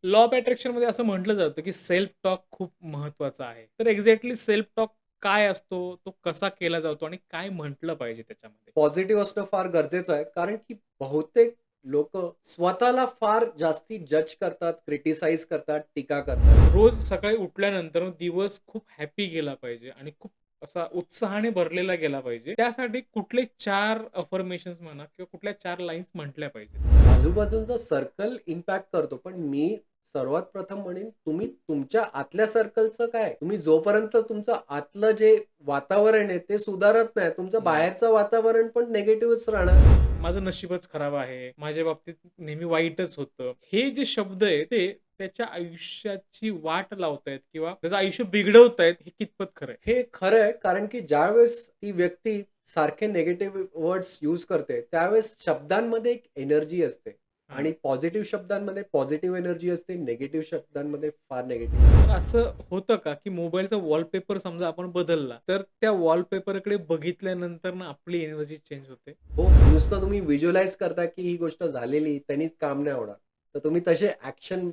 Law of अट्रॅक्शनमध्ये असं म्हटलं जातं, की सेल्फ टॉक खूप महत्त्वाचा आहे. तर एक्झॅक्टली सेल्फ टॉक काय असतो? तो कसा केला जातो आणि काय म्हटलं पाहिजे त्याच्यामध्ये? पॉझिटिव्ह असणं फार गरजेचं आहे. कारण की बहुतेक लोकं स्वतःला फार जास्ती जज करतात, क्रिटिसाइज करतात, टीका करतात. रोज सकाळी उठल्यानंतर दिवस खूप हॅपी गेला पाहिजे आणि खूप असा उत्साहाने भरलेला गेला पाहिजे. त्यासाठी कुठले 4 अफर्मेशन्स म्हणा किंवा कुठल्या 4 लाईन्स म्हटल्या पाहिजेत? आजूबाजूचा सर्कल इम्पॅक्ट करतो. पण मी सर्वात प्रथम म्हणेन, तुम्ही तुमच्या आतल्या सर्कलचं काय? तुम्ही जोपर्यंत तुमचं आतलं जे वातावरण आहे ते सुधारत नाही, तुमचं हं. बाहेरचं वातावरण पण निगेटिव्हच राहणार. माझं नशीबच खराब आहे. माझ्या बाबतीत नेहमी वाईटच होतं. हे जे शब्द आहे ते त्याच्या आयुष्याची वाट लावतायत किंवा त्याचं आयुष्य बिघडवतायत हे कितपत खरं आहे? हे खरं आहे, कारण की ज्यावेळेस ती व्यक्ती सारखे निगेटिव्ह वर्ड्स यूज करते, त्यावेळेस शब्दांमध्ये एक एनर्जी असते हां. आणि पॉझिटिव्ह शब्दांमध्ये पॉझिटिव्ह एनर्जी असते, निगेटिव्ह शब्दांमध्ये फार निगेटिव्ह. तर असं होतं का, की मोबाईलचा वॉलपेपर समजा आपण बदलला, तर त्या वॉलपेपरकडे बघितल्यानंतर ना आपली एनर्जी चेंज होते? हो, नुसतं तुम्ही व्हिज्युअलाइज करता, की ही गोष्ट झालेली, त्यांनीच काम नाही होणार. तर तुम्ही तसे ॲक्शन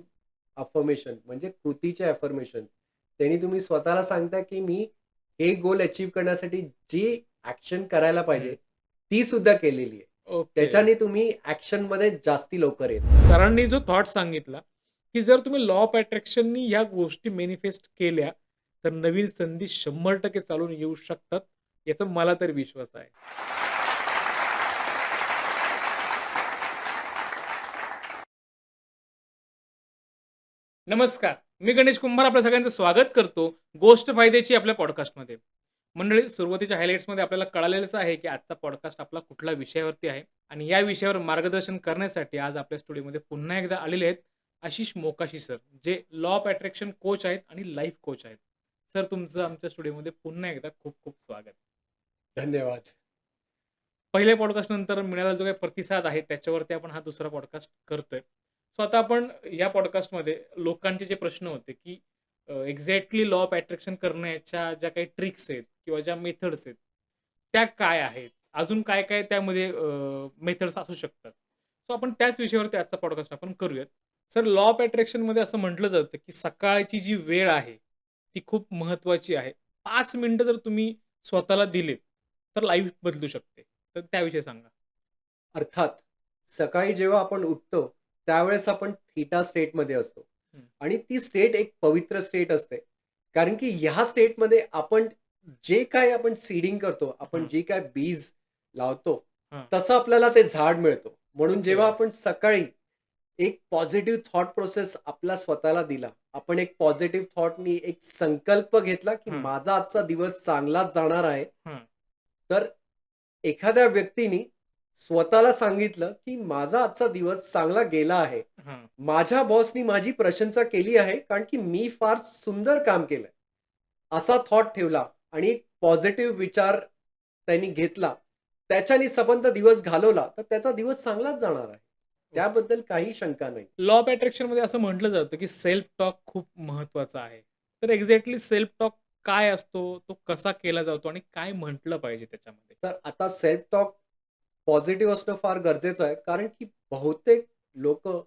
अफर्मेशन म्हणजे कृतीचे अफर्मेशन त्यांनी तुम्ही स्वतःला सांगता, की मी हे गोल अचीव्ह करण्यासाठी जी ॲक्शन करायला पाहिजे, हं. ती सुद्धा केलेली आहे. ओके. त्याच्याने तुम्ही ॲक्शनमध्ये जास्ती लवकर येता. सरांनी जो थॉट सांगितला, की जर तुम्ही लॉ ऑफ अट्रॅक्शननी ह्या गोष्टी मॅनिफेस्ट केल्या, तर नवीन संधी 100% चालून येऊ शकतात, याचा मला तरी विश्वास आहे. नमस्कार. मी गणेश कुंभार आपल्या सगळ्यांचं स्वागत करतो गोष्ट फायद्याची आपल्या पॉडकास्टमध्ये. मंडळी, सुरुवातीच्या हायलाइट्समध्ये आपल्याला कळालेलंच आहे, की आजचा पॉडकास्ट आपला कुठल्या विषयावरती आहे आणि या विषयावर मार्गदर्शन करण्यासाठी आज आपल्या स्टुडिओमध्ये पुन्हा एकदा आलेले आहेत आशिष मोकाशी सर, जे लॉ ऑफ अट्रॅक्शन कोच आहेत आणि लाईफ कोच आहेत. सर, तुमचं आमच्या स्टुडिओमध्ये पुन्हा एकदा खूप खूप स्वागत. धन्यवाद. पहिल्या पॉडकास्ट नंतर मिळालेला जो काही प्रतिसाद आहे, त्याच्यावरती आपण हा दुसरा पॉडकास्ट करतोय. सो आता आपण या पॉडकास्टमध्ये लोकांचे जे प्रश्न होते, की एक्झॅक्टली लॉ ऑफ अट्रॅक्शन करण्याच्या ज्या काही ट्रिक्स आहेत किंवा ज्या मेथड्स आहेत, त्या काय आहेत? अजून काय-काय त्यामध्ये मेथड्स असू शकतात. सो आपण त्याच विषयावरती आजचा पॉडकास्ट आपण करूयात. सर, लॉ ऑफ अट्रॅक्शनमध्ये असं म्हटलं जातं, की सकाळची जी वेळ आहे, ती खूप महत्त्वाची आहे. 5 मिनिटं जर तुम्ही स्वतःला दिलेत, तर लाईफ बदलू शकते. तर त्याविषयी सांगा? अर्थात, सकाळी जेव्हा आपण उठतो, त्यावेळेस आपण थीटा स्टेटमध्ये असतो हं. आणि ती स्टेट एक पवित्र स्टेट असते. कारण की ह्या स्टेटमध्ये आपण जे काही आपण सीडिंग करतो, आपण हां, जी काही बीज लावतो, हां. तसं आपल्याला ते झाड मिळतं. म्हणून ओके. जेव्हा आपण सकाळी एक पॉझिटिव्ह थॉट प्रोसेस आपला स्वतःला दिला, आपण एक पॉझिटिव्ह थॉटनी एक संकल्प घेतला, की हां, माझा आजचा दिवस चांगलाच जाणार आहे. हां, तर एखाद्या व्यक्तीनी स्वतःला सांगितलं, की माझा आजचा दिवस चांगला गेला आहे. हां. माझ्या बॉसनी माझी प्रशंसा केली आहे, कारण की मी फार सुंदर काम केलंय. असा थॉट ठेवला आणि एक पॉझिटिव्ह विचार त्यांनी घेतला. त्याच्याने संबंध दिवस घालवला, तर त्याचा दिवस चांगलाच जाणार आहे. त्याबद्दल काही शंका नाही. लॉ ऑफ अट्रॅक्शनमध्ये असं म्हटलं जातं, की सेल्फ टॉक खूप महत्त्वाचा आहे. तर एक्झॅक्टली सेल्फ टॉक काय असतो? तो कसा केला जातो आणि काय म्हटलं पाहिजे त्याच्यामध्ये? तर आता सेल्फ टॉक पॉझिटिव्ह असणं फार गरजेचं आहे. कारण की बहुतेक लोकं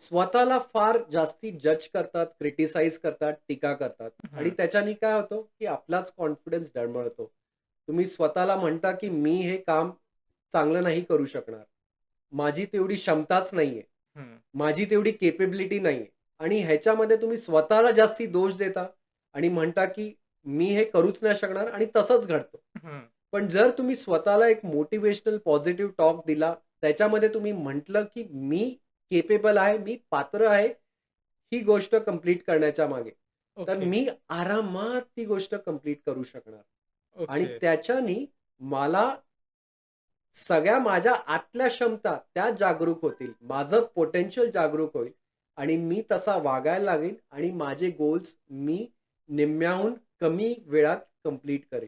स्वतःला फार जास्ती जज करतात, क्रिटिसाइज करतात, टीका करतात आणि हां, त्याच्याने काय होतं, की आपलाच कॉन्फिडन्स डळमळतो. तुम्ही स्वतःला म्हणता, की मी हे काम चांगलं नाही करू शकणार. माझी तेवढी क्षमताच नाहीये. हं, माझी तेवढी केपेबिलिटी नाहीये आणि ह्याच्यामध्ये तुम्ही स्वतःला जास्ती दोष देता आणि म्हणता, की मी हे करूच नाही शकणार आणि तसंच घडतं. हं, पण जर तुम्ही स्वतःला एक मोटिव्हेशनल पॉझिटिव्ह टॉक दिला, त्याच्यामध्ये तुम्ही म्हटलं, की मी केपेबल आहे, मी पात्र आहे, ही गोष्ट कंप्लीट करण्याच्या मागे. तर ओके, मी आरामात ती गोष्ट कंप्लीट करू शकणार आणि ओके, त्याच्यानी मला सगळ्या माझ्या आतल्या क्षमता त्या जागरूक होतील. माझं पोटेन्शियल जागरूक होईल आणि मी तसा वागायला लागेन आणि माझे गोल्स मी निम्म्याहून कमी वेळात कंप्लीट करेन.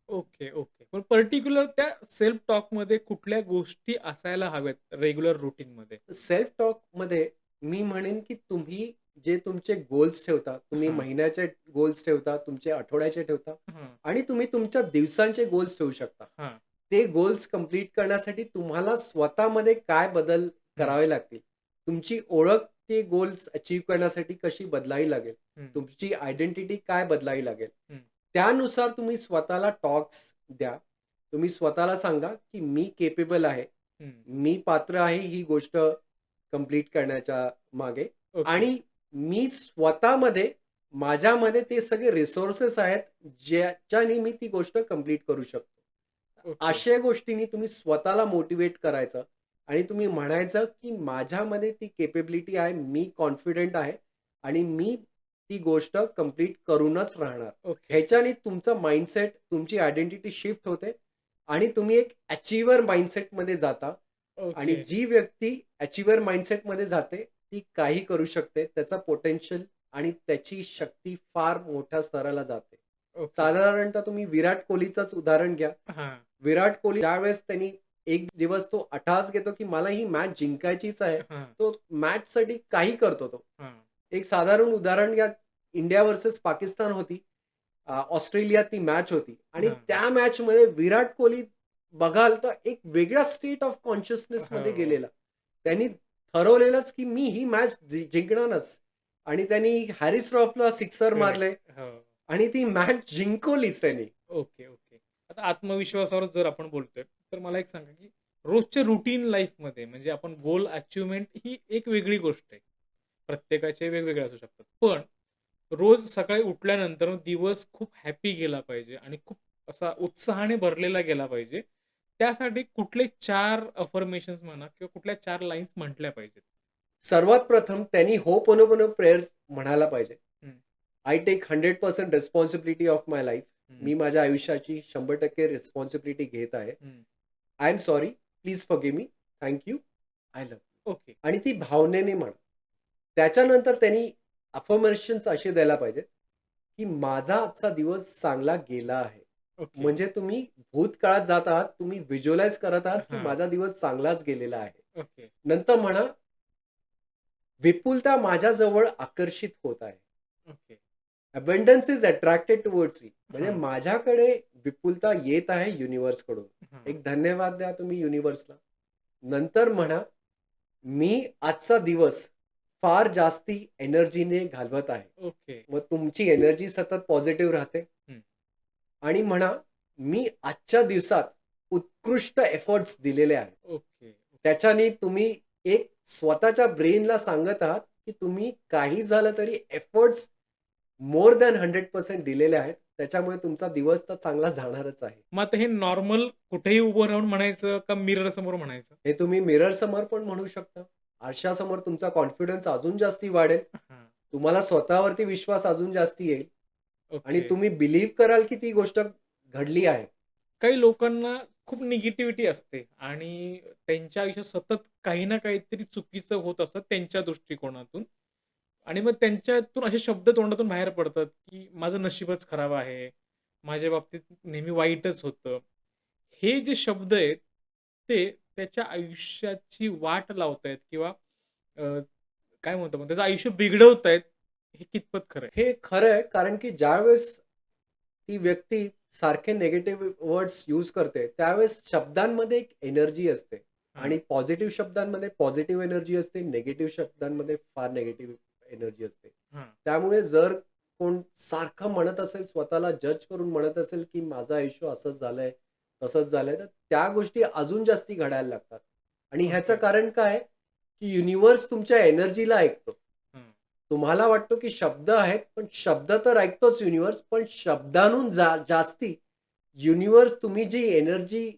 Okay, okay. पण पर्टिक्युलर त्या सेल्फ टॉकमध्ये कुठल्या गोष्टी असायला हव्यात रेग्युलर रूटीनमध्ये? सेल्फ टॉकमध्ये मी म्हणेन, की तुम्ही जे तुमचे गोल्स ठेवता, तुम्ही हां, महिन्याचे गोल्स ठेवता, तुमचे आठवड्याचे ठेवता हां, आणि तुम्ही तुमच्या दिवसांचे गोल्स ठेवू शकता. हां, ते गोल्स कंप्लीट करण्यासाठी तुम्हाला स्वतःमध्ये काय बदल हं, करावे लागतील? तुमची ओळख ते गोल्स अचीव्ह करण्यासाठी कशी बदलावी लागेल, हं, तुमची आयडेंटिटी काय बदलावी लागेल, हं, त्यानुसार तुम्ही स्वतःला टॉक्स द्या. तुम्ही स्वतःला सांगा, की मी केपेबल आहे. हं. मी पात्र आहे ही गोष्ट कंप्लीट करण्याच्या मागे ओके, आणि मी स्वतःमध्ये माझ्यामध्ये ते सगळे रिसोर्सेस आहेत, ज्याच्याने मी ती गोष्ट कंप्लीट करू शकतो. ओके. अशा गोष्टींनी तुम्ही स्वतःला मोटिव्हेट करायचं आणि तुम्ही म्हणायचं, की माझ्यामध्ये ती केपेबिलिटी आहे, मी कॉन्फिडंट आहे आणि मी ती गोष्ट कंप्लीट करूनच राहणार. ओके, ह्याच्याने तुमचं माइंडसेट, तुमची आयडेंटिटी शिफ्ट होते आणि तुम्ही एक अचीव्हर माइंडसेटमध्ये जाता आणि ओके, जी व्यक्ती अचीव्हर माइंडसेटमध्ये जाते, ती काही करू शकते. त्याचा पोटेन्शियल आणि त्याची शक्ती फार मोठ्या स्तराला जाते. ओके. साधारणतः तुम्ही विराट कोहलीचंच उदाहरण घ्या. हां, विराट कोहली ज्यावेळेस त्यांनी एक दिवस तो अट्टहास घेतो, की मला ही मॅच जिंकायचीच आहे. हां, तो मॅचसाठी काही करतो तो. हां, एक साधारण उदाहरण घ्या, इंडिया व्हर्सेस पाकिस्तान होती. ऑस्ट्रेलियात ती मॅच होती आणि हां. त्या मॅचमध्ये विराट कोहली बघाल तर एक वेगळ्या स्टेट ऑफ कॉन्शियसनेसमध्ये हो, गेलेला. त्यांनी ठरवलेलंच, की मी ही मॅच जिंकणारच आणि त्यांनी हॅरिस रॉफला सिक्सर करेक्ट. मारले हो. आणि ती मॅच जिंकवलीच त्यांनी. Okay, okay. आता आत्मविश्वासावर जर आपण बोलतोय, तर मला एक सांगा, की रोजच्या रुटीन लाईफमध्ये म्हणजे आपण गोल अचीव्हमेंट ही एक वेगळी गोष्ट आहे. प्रत्येकाचे वेगवेगळे असू शकतात. पण रोज सकाळी उठल्यानंतर दिवस खूप हॅपी गेला पाहिजे आणि खूप असा उत्साहाने भरलेला गेला पाहिजे. त्यासाठी कुठले 4 अफर्मेशन्स म्हणा किंवा कुठल्या 4 लाईन्स म्हटल्या पाहिजेत? सर्वात प्रथम त्यांनी होपोनोपोनो प्रेयर म्हणायला पाहिजे. हं, I take 100% responsibility of my life. हं, मी माझ्या आयुष्याची 100% रिस्पॉन्सिबिलिटी घेत आहे. हं. I am sorry. Please forgive me. Thank you. I love you. Okay, आणि ती भावनेने म्हणा. त्याच्यानंतर त्यांनी अफर्मेशन्स असे द्यायला पाहिजेत, की माझा आजचा दिवस चांगला गेला आहे. ओके. म्हणजे तुम्ही भूतकाळात जात आहात. तुम्ही व्हिज्युअलाइज करत आहात, की हां, माझा दिवस चांगलाच गेलेला आहे. ओके. नंतर म्हणा, विपुलता माझ्याजवळ आकर्षित होत आहे. Okay. Abundance is attracted towards me. म्हणजे हां, माझ्याकडे विपुलता येत आहे युनिव्हर्सकडून. हां. एक धन्यवाद द्या तुम्ही युनिव्हर्सला. नंतर म्हणा, मी आजचा दिवस फार जास्ती एनर्जीने घालवत आहे. ओके. मग तुमची एनर्जी सतत पॉझिटिव्ह राहते हं. आणि म्हणा, मी आजच्या दिवसात उत्कृष्ट एफर्ट्स दिलेले आहेत. ओके. त्याच्याने तुम्ही एक स्वतःच्या ब्रेनला सांगत आहात, की तुम्ही काही झालं तरी एफर्ट्स मोर दॅन 100% दिलेले आहेत. त्याच्यामुळे तुमचा दिवस तर चांगला जाणारच आहे. मग आता हे नॉर्मल कुठेही उभं राहून म्हणायचं का मिरर समोर म्हणायचं? हे तुम्ही मिरर समोर पण म्हणू शकता. आरशासमोर तुमचा कॉन्फिडन्स अजून जास्ती वाढेल. हां. तुम्हाला स्वतःवरती विश्वास अजून जास्ती येईल आणि ओके. तुम्ही बिलीव्ह कराल, की ती गोष्ट घडली आहे. काही लोकांना खूप निगेटिव्हिटी असते आणि त्यांच्या आयुष्यात सतत काही ना काहीतरी चुकीचं होत असतं त्यांच्या दृष्टिकोनातून आणि मग त्यांच्यातून असे शब्द तोंडातून बाहेर पडतात, की माझं नशीबच खराब आहे. माझ्या बाबतीत नेहमी वाईटच होतं. हे जे शब्द आहेत, ते त्याच्या आयुष्याची वाट लावतायत किंवा अ, काय म्हणतो आपण त्याचं आयुष्य बिघडवतायत. हे कितपत खरं आहे? हे खरं आहे, कारण की ज्यावेळेस ती व्यक्ती सारखे निगेटिव्ह वर्ड्स यूज करते, त्यावेळेस शब्दांमध्ये एक एनर्जी असते हां, आणि पॉझिटिव्ह शब्दांमध्ये पॉझिटिव्ह एनर्जी असते, निगेटिव्ह शब्दांमध्ये फार निगेटिव्ह एनर्जी असते. हां. त्यामुळे जर कोण सारखं म्हणत असेल, स्वतःला जज करून म्हणत असेल, की माझं आयुष्य असंच झालंय, तसंच झालंय, तर त्या गोष्टी अजून जास्ती घडायला लागतात. आणि ह्याचं ओके. कारण काय आहे, की युनिव्हर्स तुमच्या एनर्जीला ऐकतो. हं. तुम्हाला वाटतो की शब्द आहेत, पण शब्द तर ऐकतोच युनिव्हर्स, पण शब्दांहून जास्ती युनिव्हर्स तुम्ही जी एनर्जी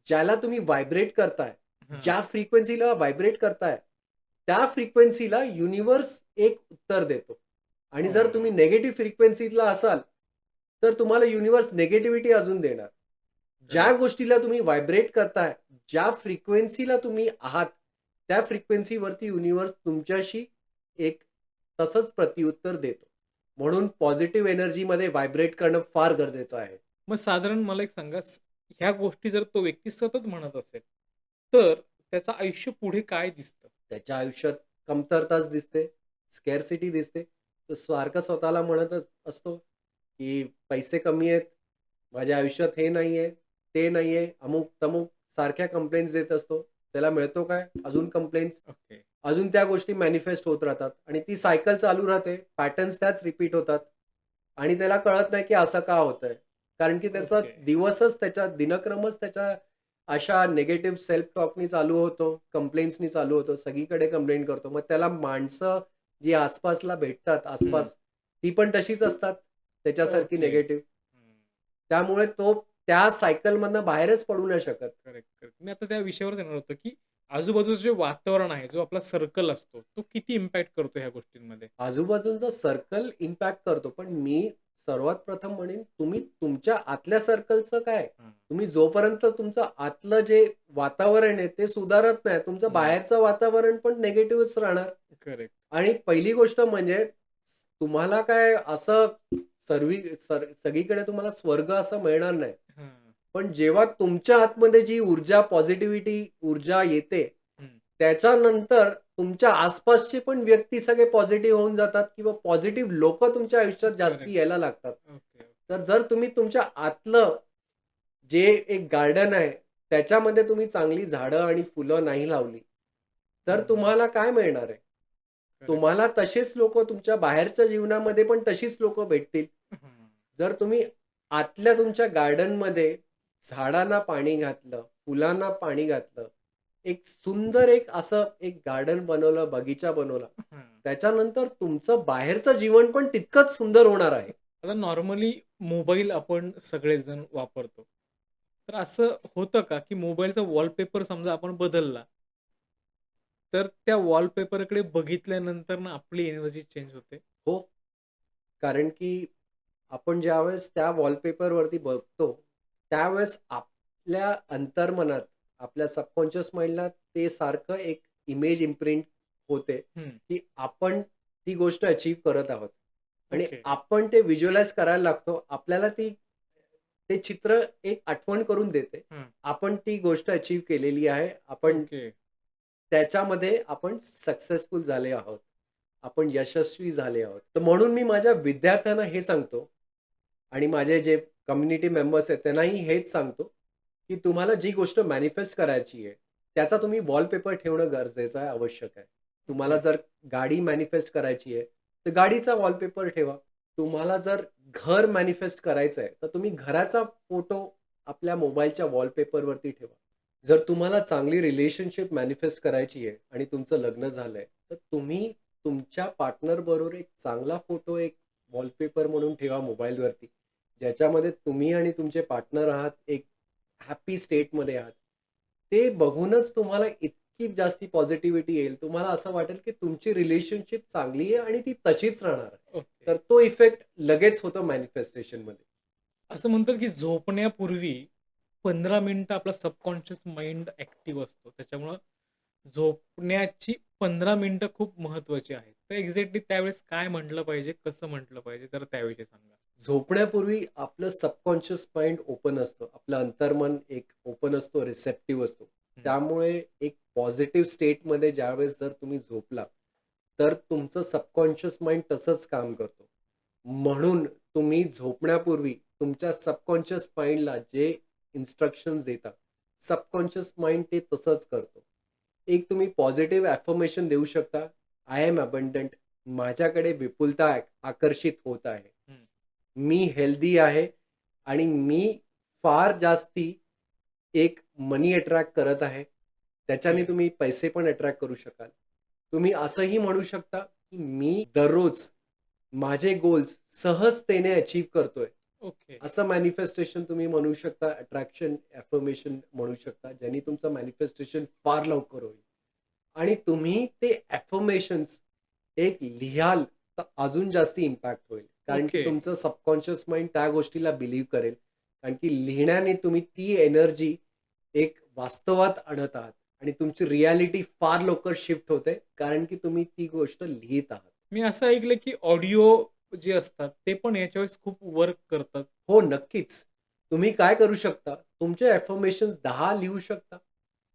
ज्याला तुम्ही व्हायब्रेट करताय, हां. ज्या फ्रिक्वेन्सीला व्हायब्रेट करताय, त्या फ्रिक्वेन्सीला युनिव्हर्स एक उत्तर देतो. आणि जर हां. तुम्ही निगेटिव्ह फ्रिक्वेन्सीला असाल, तर तुम्हाला युनिव्हर्स निगेटिव्हिटी अजून देणार. ज्या करेक्ट. गोष्टीला तुम्ही व्हायब्रेट करताय, ज्या फ्रिक्वेन्सीला तुम्ही आहात, त्या फ्रिक्वेन्सीवरती युनिव्हर्स तुमच्याशी एक तसंच प्रत्युत्तर देतो. म्हणून पॉझिटिव्ह एनर्जीमध्ये व्हायब्रेट करणं फार गरजेचं आहे. मग साधारण मला एक सांगा, ह्या गोष्टी जर तो व्यक्ती सतत म्हणत असेल, तर त्याचं आयुष्य पुढे काय दिसतं? त्याच्या आयुष्यात कमतरताच दिसते, स्कॅर्सिटी दिसते. तो सारखं स्वतःला म्हणतच असतो, की पैसे कमी आहेत, माझ्या आयुष्यात हे नाहीये, ते नाहीये, अमुक-तमुक सारख्या कंप्लेंट्स देत असतो. त्याला मिळतो काय? अजून कंप्लेंट्स. ओके. अजून त्या गोष्टी मॅनिफेस्ट होत राहतात आणि ती सायकल चालू राहते. पॅटर्न्स त्याच रिपीट होतात आणि त्याला कळत नाही की असं का होतंय. कारण की त्याचा ओके. दिवसच त्याच्या दिनक्रमच त्याच्या अशा निगेटिव्ह सेल्फ टॉकनी चालू होतो, कंप्लेंट्सनी चालू होतो. सगळीकडे कंप्लेंट करतो. मग त्याला माणसं जी आसपासला भेटतात हं. ती पण तशीच असतात त्याच्यासारखी ओके. निगेटिव्ह. हं. त्यामुळे तो त्या सायकलमधनं बाहेरच पडू नाही शकत. Correct, correct. मी आता त्या विषयावरच येणार होतो, की आजूबाजूचं जे वातावरण आहे, जो आपला सर्कल असतो, तो किती इम्पॅक्ट करतो ह्या गोष्टींमध्ये? आजूबाजूचा सर्कल इम्पॅक्ट करतो. पण मी सर्वात प्रथम म्हणेन तुम्ही तुमच्या आतल्या सर्कलचं काय? हां. तुम्ही जोपर्यंत तुमचं आतलं जे वातावरण आहे ते सुधारत नाही, तुमचं हं. बाहेरचं वातावरण पण निगेटिव्हच राहणार. करेक्ट. आणि पहिली गोष्ट म्हणजे तुम्हाला काय असं सगळीकडे तुम्हाला स्वर्ग असं मिळणार नाही. हां. पण जेव्हा तुमच्या आतमध्ये जी ऊर्जा, पॉझिटिव्हिटी ऊर्जा येते, हं. त्याच्यानंतर तुमच्या आसपासचे पण व्यक्ती सगळे पॉझिटिव्ह होऊन जातात किंवा पॉझिटिव्ह लोकं तुमच्या आयुष्यात जास्ती करेक्ट. यायला लागतात. ओके. तर जर तुम्ही तुमच्या आतलं जे एक गार्डन आहे, त्याच्यामध्ये तुम्ही चांगली झाडं आणि फुलं नाही लावली, तर हं, हं. तुम्हाला काय मिळणार आहे? करेक्ट. तुम्हाला तसेच लोकं तुमच्या बाहेरच्या जीवनामध्ये पण तशीच लोकं भेटतील. हां. जर तुम्ही आतल्या तुमच्या गार्डनमध्ये झाडांना पाणी घातलं, फुलांना पाणी घातलं, एक सुंदर एक असं एक गार्डन बनवलं, बगीचा बनवला, हां. त्याच्यानंतर तुमचं बाहेरचं जीवन पण तितकंच सुंदर होणार आहे. आता नॉर्मली मोबाईल आपण सगळेजण वापरतो. तर असं होतं का, की मोबाईलचा वॉलपेपर समजा आपण बदलला, तर त्या वॉलपेपरकडे बघितल्यानंतर ना आपली एनर्जी चेंज होते? हो, कारण की आपण ज्यावेळेस त्या वॉलपेपरवरती बघतो, त्यावेळेस आपल्या अंतर्मनात, आपल्या सबकॉन्शियस माइंडला ते सारखं एक इमेज इम्प्रिंट होते, हं. की आपण ती गोष्ट अचीव्ह करत आहोत आणि ओके. आपण ते व्हिज्युअलाइज करायला लागतो. आपल्याला ते चित्र एक आठवण करून देते. हं. आपण ती गोष्ट अचीव्ह केलेली आहे. आपण ओके. त्याच्यामध्ये आपण सक्सेसफुल झाले आहोत. आपण यशस्वी झाले आहोत. तर म्हणून मी माझ्या विद्यार्थ्यांना हे सांगतो आणि माझे जे कम्युनिटी मेंबर्स आहेत त्यांनाही हेच सांगतो, की तुम्हाला जी गोष्ट मॅनिफेस्ट करायची आहे, त्याचा तुम्ही वॉलपेपर ठेवणं गरजेचं आहे, आवश्यक आहे. तुम्हाला ओके. जर गाडी मॅनिफेस्ट करायची आहे, तर गाडीचा वॉलपेपर ठेवा. तुम्हाला जर घर मॅनिफेस्ट करायचं आहे, तर तुम्ही घराचा फोटो आपल्या मोबाईलच्या वॉलपेपरवरती ठेवा. जर तुम्हाला चांगली रिलेशनशिप मॅनिफेस्ट करायची आहे आणि तुमचं लग्न झालंय, तर तुम्ही तुमच्या पार्टनर बरोबर एक चांगला फोटो एक वॉलपेपर म्हणून ठेवा मोबाईलवरती. ज्याच्यामध्ये तुम्ही आणि तुमचे पार्टनर आहात, एक हॅपी स्टेटमध्ये आहात. ते बघूनच तुम्हाला इतकी जास्ती पॉझिटिव्हिटी येईल. तुम्हाला असं वाटेल, की तुमची रिलेशनशिप चांगली आहे आणि ती तशीच राहणार आहे. ओके. तर तो इफेक्ट लगेच होतो मॅनिफेस्टेशनमध्ये. असं म्हणतात की झोपण्यापूर्वी 15 मिनिटं आपला सबकॉन्शियस माइंड ॲक्टिव्ह असतो. त्याच्यामुळं झोपण्याची 15 मिनिटं खूप महत्त्वाची आहेत. तर एक्झॅक्टली त्यावेळेस काय म्हटलं पाहिजे, कसं म्हटलं पाहिजे, जरा त्याविषयी सांगा? झोपण्यापूर्वी आपलं सबकॉन्शियस माइंड ओपन असतं. आपलं अंतर्मन एक ओपन असतो, रिसेप्टिव्ह असतो. हं. त्यामुळे एक पॉझिटिव्ह स्टेटमध्ये ज्यावेळेस जर तुम्ही झोपला, तर तुमचं सबकॉन्शियस माइंड तसंच काम करतो. म्हणून तुम्ही झोपण्यापूर्वी तुमच्या सबकॉन्शियस माइंडला जे इन्स्ट्रक्शन्स देता, सबकॉन्शियस माइंड ते तसंच करतो. एक तुम्ही पॉझिटिव्ह अफर्मेशन देऊ शकता. I am abundant. माझ्याकडे विपुलता आकर्षित होत आहे. हं. मी हेल्दी आहे आणि मी फार जास्ती एक मनी अट्रॅक्ट करत आहे. त्याच्याने ओके. तुम्ही पैसे पण अट्रॅक्ट करू शकाल. तुम्ही असंही म्हणू शकता, की मी दररोज माझे गोल्स सहजतेने अचीव्ह करतोय. ओके. असं मॅनिफेस्टेशन तुम्ही म्हणू शकता. अट्रॅक्शन अफर्मेशन म्हणू शकता. ज्याने तुमचं मॅनिफेस्टेशन फार लवकर होईल. आणि तुम्ही ते अफर्मेशन्स एक लिहाल तर अजून जास्त इम्पॅक्ट होईल. कारण की ओके. तुमचं सबकॉन्शियस माइंड त्या गोष्टीला बिलीव्ह करेल. कारण की लिहिण्याने तुम्ही ती एनर्जी एक वास्तवात आणत आहात आणि तुमची रिॲलिटी फार लवकर शिफ्ट होते. कारण की तुम्ही ती गोष्ट लिहीत आहात. मी असं ऐकलं की ऑडिओ जे असतात, ते पण याच्यावेळेस खूप वर्क करतात. हो, नक्कीच. तुम्ही काय करू शकता, तुमचे अफर्मेशन्स 10 लिहू शकता.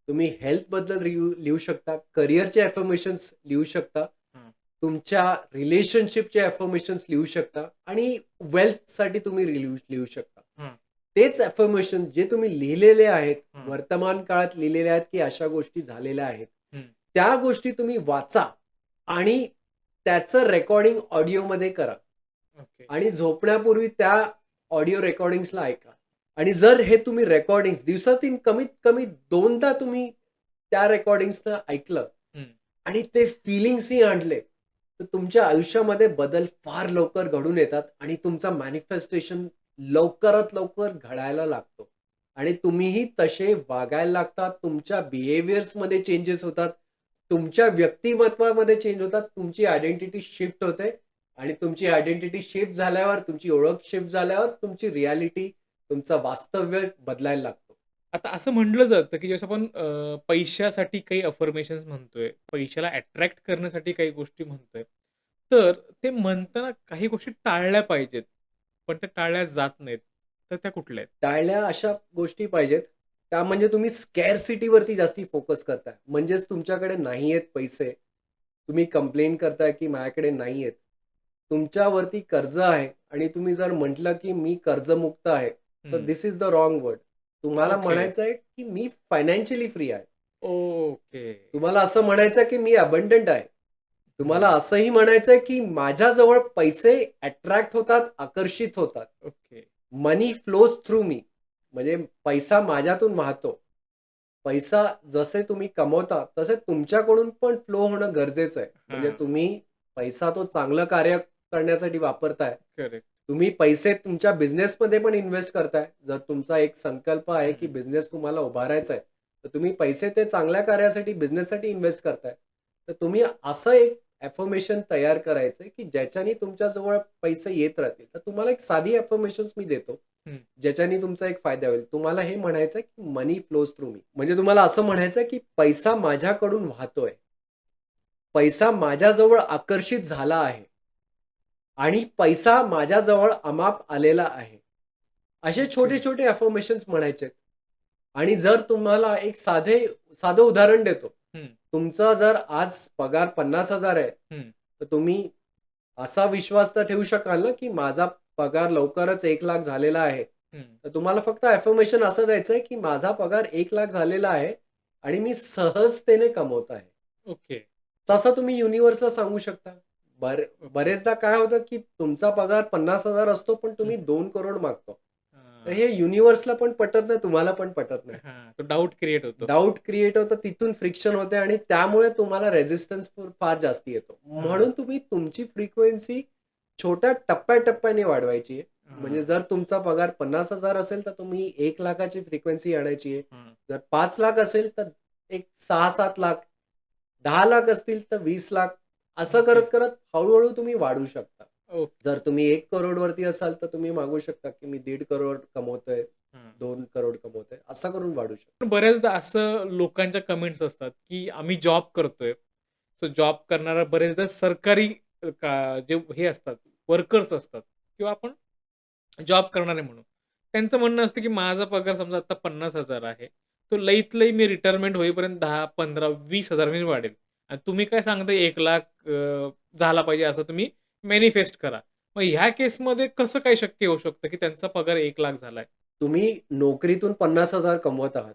तुम्ही हेल्थबद्दल लिहू शकता, करिअरचे अफर्मेशन्स लिहू शकता, हां. तुमच्या रिलेशनशिपचे अफर्मेशन्स लिहू शकता आणि वेल्थसाठी तुम्ही लिहू शकता. हां. तेच अफर्मेशन जे तुम्ही लिहिलेले आहेत, हां. वर्तमान काळात लिहिलेले आहेत, की अशा गोष्टी झालेल्या आहेत. हं. त्या गोष्टी तुम्ही वाचा आणि त्याचं रेकॉर्डिंग ऑडिओमध्ये करा ओके. आणि झोपण्यापूर्वी त्या ऑडिओ रेकॉर्डिंग्सला ऐका. आणि जर हे तुम्ही रेकॉर्डिंग्स दिवसातून कमीत कमी 2दा तुम्ही त्या रेकॉर्डिंग्सना ऐकलं हं. आणि ते फीलिंग्सही आणले, तर तुमच्या आयुष्यामध्ये बदल फार लवकर घडून येतात आणि तुमचा मॅनिफेस्टेशन लवकरात लवकर घडायला लागतो. आणि तुम्हीही तसे वागायला लागतात. तुमच्या बिहेवियर्समध्ये चेंजेस होतात. तुमच्या व्यक्तिमत्त्वामध्ये चेंज होतात. तुमची आयडेंटिटी शिफ्ट होते आणि तुमची आयडेंटिटी शिफ्ट झाल्यावर, तुमची ओळख शिफ्ट झाल्यावर तुमची रिॲलिटी, तुमचं वास्तव्य बदलायला लागतो. आता असं म्हटलं जातं, की जसं आपण पैशासाठी काही अफर्मेशन्स म्हणतोय, पैशाला अट्रॅक्ट करण्यासाठी काही गोष्टी म्हणतोय. तर ते म्हणताना काही गोष्टी टाळल्या पाहिजेत, पण त्या टाळल्या जात नाहीत. तर त्या कुठल्या आहेत? टाळल्या अशा गोष्टी पाहिजेत, त्या म्हणजे तुम्ही स्कॅरसिटीवरती जास्ती फोकस करताय. म्हणजेच तुमच्याकडे नाही आहेत पैसे. तुम्ही कंप्लेन करताय, की माझ्याकडे नाही आहेत. तुमच्यावरती कर्ज आहे आणि तुम्ही जर म्हटलं, की मी कर्जमुक्त आहे, तर हं. This is the wrong word. तुम्हाला ओके. म्हणायचं आहे, की मी फायनान्शियली फ्री आहे. ओके. तुम्हाला असं म्हणायचं आहे, की मी अबंडंट आहे. तुम्हाला हं. असंही म्हणायचं आहे, की माझ्याजवळ पैसे अट्रॅक्ट होतात, आकर्षित होतात. ओके. मनी फ्लोज थ्रू मी. म्हणजे पैसा माझ्यातून वाहतो. पैसा जसे तुम्ही कमवता, तसे तुमच्याकडून पण फ्लो होणं गरजेचं आहे. म्हणजे हां. तुम्ही पैसा तो चांगलं कार्य करण्यासाठी वापरताय. करेक्ट. तुम्ही पैसे तुमच्या बिझनेसमध्ये पण इन्व्हेस्ट करताय. जर तुमचा एक संकल्प आहे, की हं. बिझनेस तुम्हाला उभारायचा आहे, तर तुम्ही पैसे ते चांगल्या कार्यासाठी, बिझनेससाठी इन्व्हेस्ट करताय. तर तुम्ही असं एक अफर्मेशन तयार करायचंय, की ज्याच्याने तुमच्याजवळ पैसे येत राहतील. तर तुम्हाला एक साधी अफर्मेशन्स मी देतो. हं. ज्याच्याने तुमचा एक फायदा होईल. तुम्हाला हे म्हणायचं आहे, की मनी फ्लोज थ्रू मी. म्हणजे तुम्हाला असं म्हणायचं आहे, की पैसा माझ्याकडून वाहतोय. पैसा माझ्याजवळ आकर्षित झाला आहे आणि पैसा माझ्याजवळ अमाप आलेला आहे. असे ओके. छोटे-छोटे अफर्मेशन्स म्हणायचे आहेत. आणि जर तुम्हाला एक साधं उदाहरण देतो. हं. तुमचा जर आज पगार 50,000 आहे, हं. तर तुम्ही असा विश्वास तर ठेवू शकाल ना, की माझा पगार लवकरच 1,00,000 झालेला आहे. हं. तर तुम्हाला फक्त अफर्मेशन असं द्यायचं आहे, की माझा पगार 1,00,000 झालेला आहे आणि मी सहजतेने कमवत आहे. ओके. तसं तुम्ही युनिव्हर्सला सांगू शकता. ओके. बरेचदा काय होतं, की तुमचा पगार 50,000 असतो, पण हं. तुम्ही 2 करोड मागतो. तर हां. हे युनिव्हर्सला पण पटत नाही, तुम्हाला पण पटत नाही. हां. तो डाउट क्रिएट होतो. डाउट क्रिएट होतं, तिथून फ्रिक्शन होते आणि त्यामुळे तुम्हाला रेझिस्टन्स फार जास्ती येतो. हां. म्हणून तुम्ही तुमची फ्रिक्वेन्सी छोट्या टप्प्या-टप्प्याने वाढवायची आहे. म्हणजे हां. जर तुमचा पगार 50,000 असेल, तर तुम्ही 1,00,000 ची फ्रिक्वेन्सी आणायची आहे. हां. जर 5,00,000 असेल, तर एक 6-7 लाख, 10,00,000 असतील, तर 20,00,000 असं ओके. करत-करत हळू तुम्ही वाढवू शकता. ओके. जर तुम्ही 1 करोड वरती असाल, तर तुम्ही मागू शकता, की मी 1.5 करोड कमवतोय, हां. 2 करोड कमवतोय, असं करून वाढू शकता. पण बऱ्याचदा असं लोकांच्या कमेंट्स असतात, की आम्ही जॉब करतोय. सो जॉब करणारा बरेचदा सरकारी जे हे असतात, वर्कर्स असतात किंवा आपण जॉब करणारे म्हणू. त्यांचं म्हणणं असतं, की माझा पगार समजा आता 50,000 आहे. तो लईत लई मी रिटायरमेंट होईपर्यंत 10, 15, 20,000 मी वाढेल. आणि तुम्ही काय सांगताय 1,00,000 झाला पाहिजे असं तुम्ही मॅनिफेस्ट करा. मग ह्या केसमध्ये कसं काय शक्य होऊ शकतं, की त्यांचा पगार 1,00,000 झालाय? तुम्ही नोकरीतून 50,000 कमवत आहात.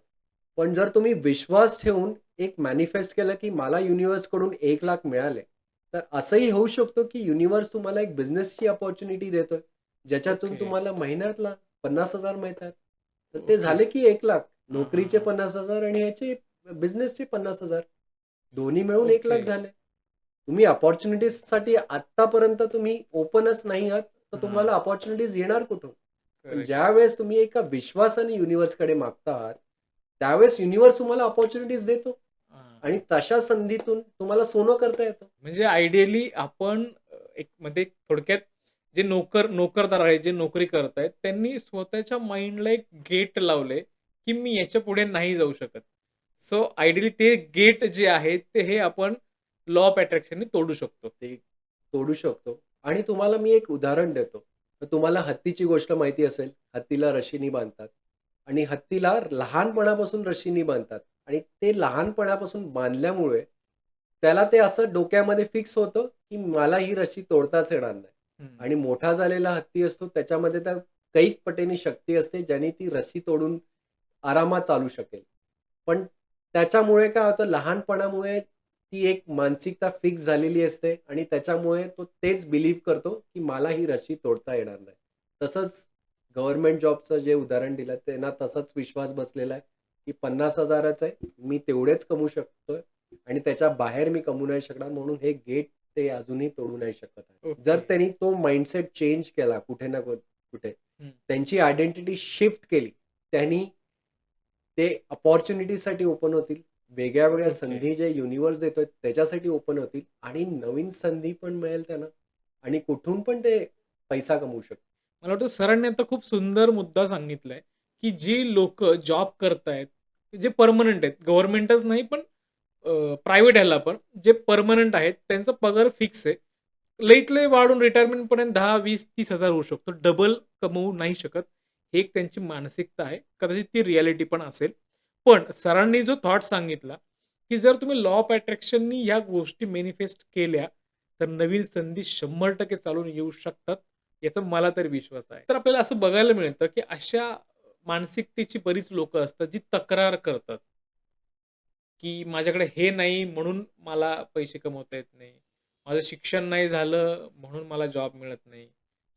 पण जर तुम्ही विश्वास ठेवून एक मॅनिफेस्ट केलं, की मला युनिव्हर्सकडून 1,00,000 मिळाले, तर असंही होऊ शकतो, की युनिव्हर्स तुम्हाला एक बिझनेसची अपॉर्च्युनिटी देतोय, ज्याच्यातून ओके. तुम्हाला महिन्यातला 50,000 मिळतात. तर ते ओके. झाले की 1,00,000. हां, हां, नोकरीचे हां. 50,000 आणि ह्याचे बिझनेसचे 50,000. दोन्ही मिळून ओके. 1,00,000 झाले. तुम्ही अपॉर्च्युनिटीजसाठी आत्तापर्यंत तुम्ही ओपनच नाही आहात, तर हां. तुम्हाला अपॉर्च्युनिटीज येणार कुठून? पण करेक्ट. ज्यावेळेस तुम्ही एका विश्वासाने युनिव्हर्सकडे मागता आहात, त्यावेळेस युनिव्हर्स तुम्हाला अपॉर्च्युनिटीज देतो हां. आणि तशा संधीतून तुम्हाला सोनं करता येतं. म्हणजे आयडियली आपण एक म्हणजे थोडक्यात जे नोकरदार आहेत, जे नोकरी करतायत, त्यांनी स्वतःच्या माइंडला एक गेट लावलंय, की मी याच्यापुढे नाही जाऊ शकत. सो आयडियली ते गेट जे आहे, ते हे आपण लॉ ऑफ अट्रॅक्शननी तोडू शकतो. ते तोडू शकतो आणि तुम्हाला मी एक उदाहरण देतो. तर तुम्हाला हत्तीची गोष्ट माहिती असेल. हत्तीला रशीनी बांधतात आणि हत्तीला लहानपणापासून रशीनी बांधतात आणि ते लहानपणापासून बांधल्यामुळे त्याला ते असं डोक्यामध्ये फिक्स होतं, की मला ही रशी तोडताच येणार नाही. हं. आणि मोठा झालेला हत्ती असतो त्याच्यामध्ये त्या कैक पटीने शक्ती असते, ज्याने ती रस्सी तोडून आरामात चालू शकेल. पण त्याच्यामुळे काय होतं लहानपणामुळे ती एक मानसिकता फिक्स झालेली असते आणि त्याच्यामुळे तो तेच बिलीव्ह करतो, की मला ही रस्सी तोडता येणार नाही. तसंच गव्हर्नमेंट जॉबचं जे उदाहरण दिलं त्यांना तसाच विश्वास बसलेला आहे, की 50,000च आहे, मी तेवढेच कमवू शकतोय आणि त्याच्या बाहेर मी कमवू नाही शकणार म्हणून हे गेट ते अजूनही तोडू नाही शकत आहे. जर ओके. त्यांनी तो माइंडसेट चेंज केला कुठे ना कुठे, हं. त्यांची आयडेंटिटी शिफ्ट केली, त्यांनी ते अपॉर्च्युनिटीसाठी ओपन होतील. वेगळ्या-वेगळ्या ओके. संधी जे युनिव्हर्स देतोय त्याच्यासाठी ओपन होतील आणि नवीन संधी पण मिळेल त्यांना आणि कुठून पण ते पैसा कमवू शकतात. मला वाटतं सरांनी आता खूप सुंदर मुद्दा सांगितलाय, की जी लोकं जॉब करतायत, जे पर्मनंट आहेत. गव्हर्नमेंटच नाही पण प्रायव्हेट ह्याला पण जे पर्मनंट आहेत त्यांचा पगार फिक्स आहे. लईत लई वाढून रिटायरमेंटपर्यंत 10, 20, 30,000 होऊ शकतो. डबल कमवू नाही शकत. ही एक त्यांची मानसिकता आहे. कदाचित ती रिॲलिटी पण असेल. पण सरांनी जो थॉट सांगितला, की जर तुम्ही लॉ ऑफ अट्रॅक्शननी ह्या गोष्टी मॅनिफेस्ट केल्या, तर नवीन संधी 100% चालून येऊ शकतात. याचा मला तरी विश्वास आहे. तर आपल्याला असं बघायला मिळतं, की अशा मानसिकतेची बरीच लोकं असतात, जी तक्रार करतात. की माझ्याकडे हे नाही म्हणून मला पैसे कमवता येत नाही. माझं शिक्षण नाही झालं म्हणून मला जॉब मिळत नाही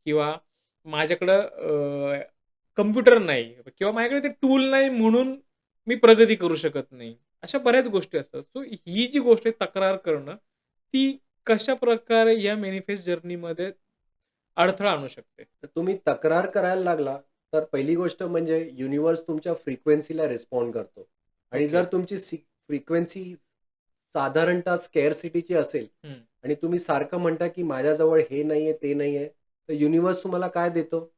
किंवा माझ्याकडं कॉम्प्युटर नाही किंवा माझ्याकडे ते टूल नाही म्हणून मी प्रगती करू शकत नाही. अशा बऱ्याच गोष्टी असतात. सो ही जी गोष्ट आहे तक्रार करणं, ती कशाप्रकारे या मॅनिफेस्ट जर्नीमध्ये अडथळा आणू शकते? तर तुम्ही तक्रार करायला लागला, तर पहिली गोष्ट म्हणजे युनिव्हर्स तुमच्या फ्रिक्वेन्सीला रिस्पॉन्ड करतो आणि ओके. जर तुमची फ्रिक्वेन्सी साधारणतः स्केअरसिटीची असेल हं. आणि तुम्ही सारखं म्हणता, की माझ्याजवळ हे नाहीये, ते नाहीये, तर युनिव्हर्स तुम्हाला काय देतो?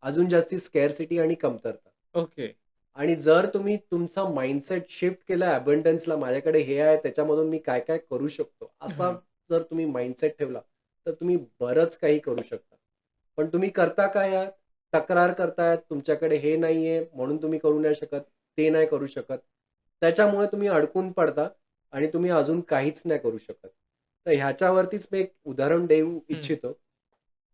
अजून जास्ती स्केअरसिटी आणि कमतरता. ओके. आणि जर तुम्ही तुमचा माइंडसेट शिफ्ट केला अबंडन्सला, माझ्याकडे हे आहे, त्याच्यामधून मी काय-काय करू शकतो, असा हां. जर तुम्ही माइंडसेट ठेवला, तर तुम्ही बरंच काही करू शकता. पण तुम्ही करता काय आहात? तक्रार करतायत, तुमच्याकडे हे नाहीये, म्हणून तुम्ही करू नाही शकत, ते नाही करू शकत. त्याच्यामुळे तुम्ही अडकून पडता आणि तुम्ही अजून काहीच नाही करू शकत. तर ह्याच्यावरतीच मी एक उदाहरण देऊ हं. इच्छितो.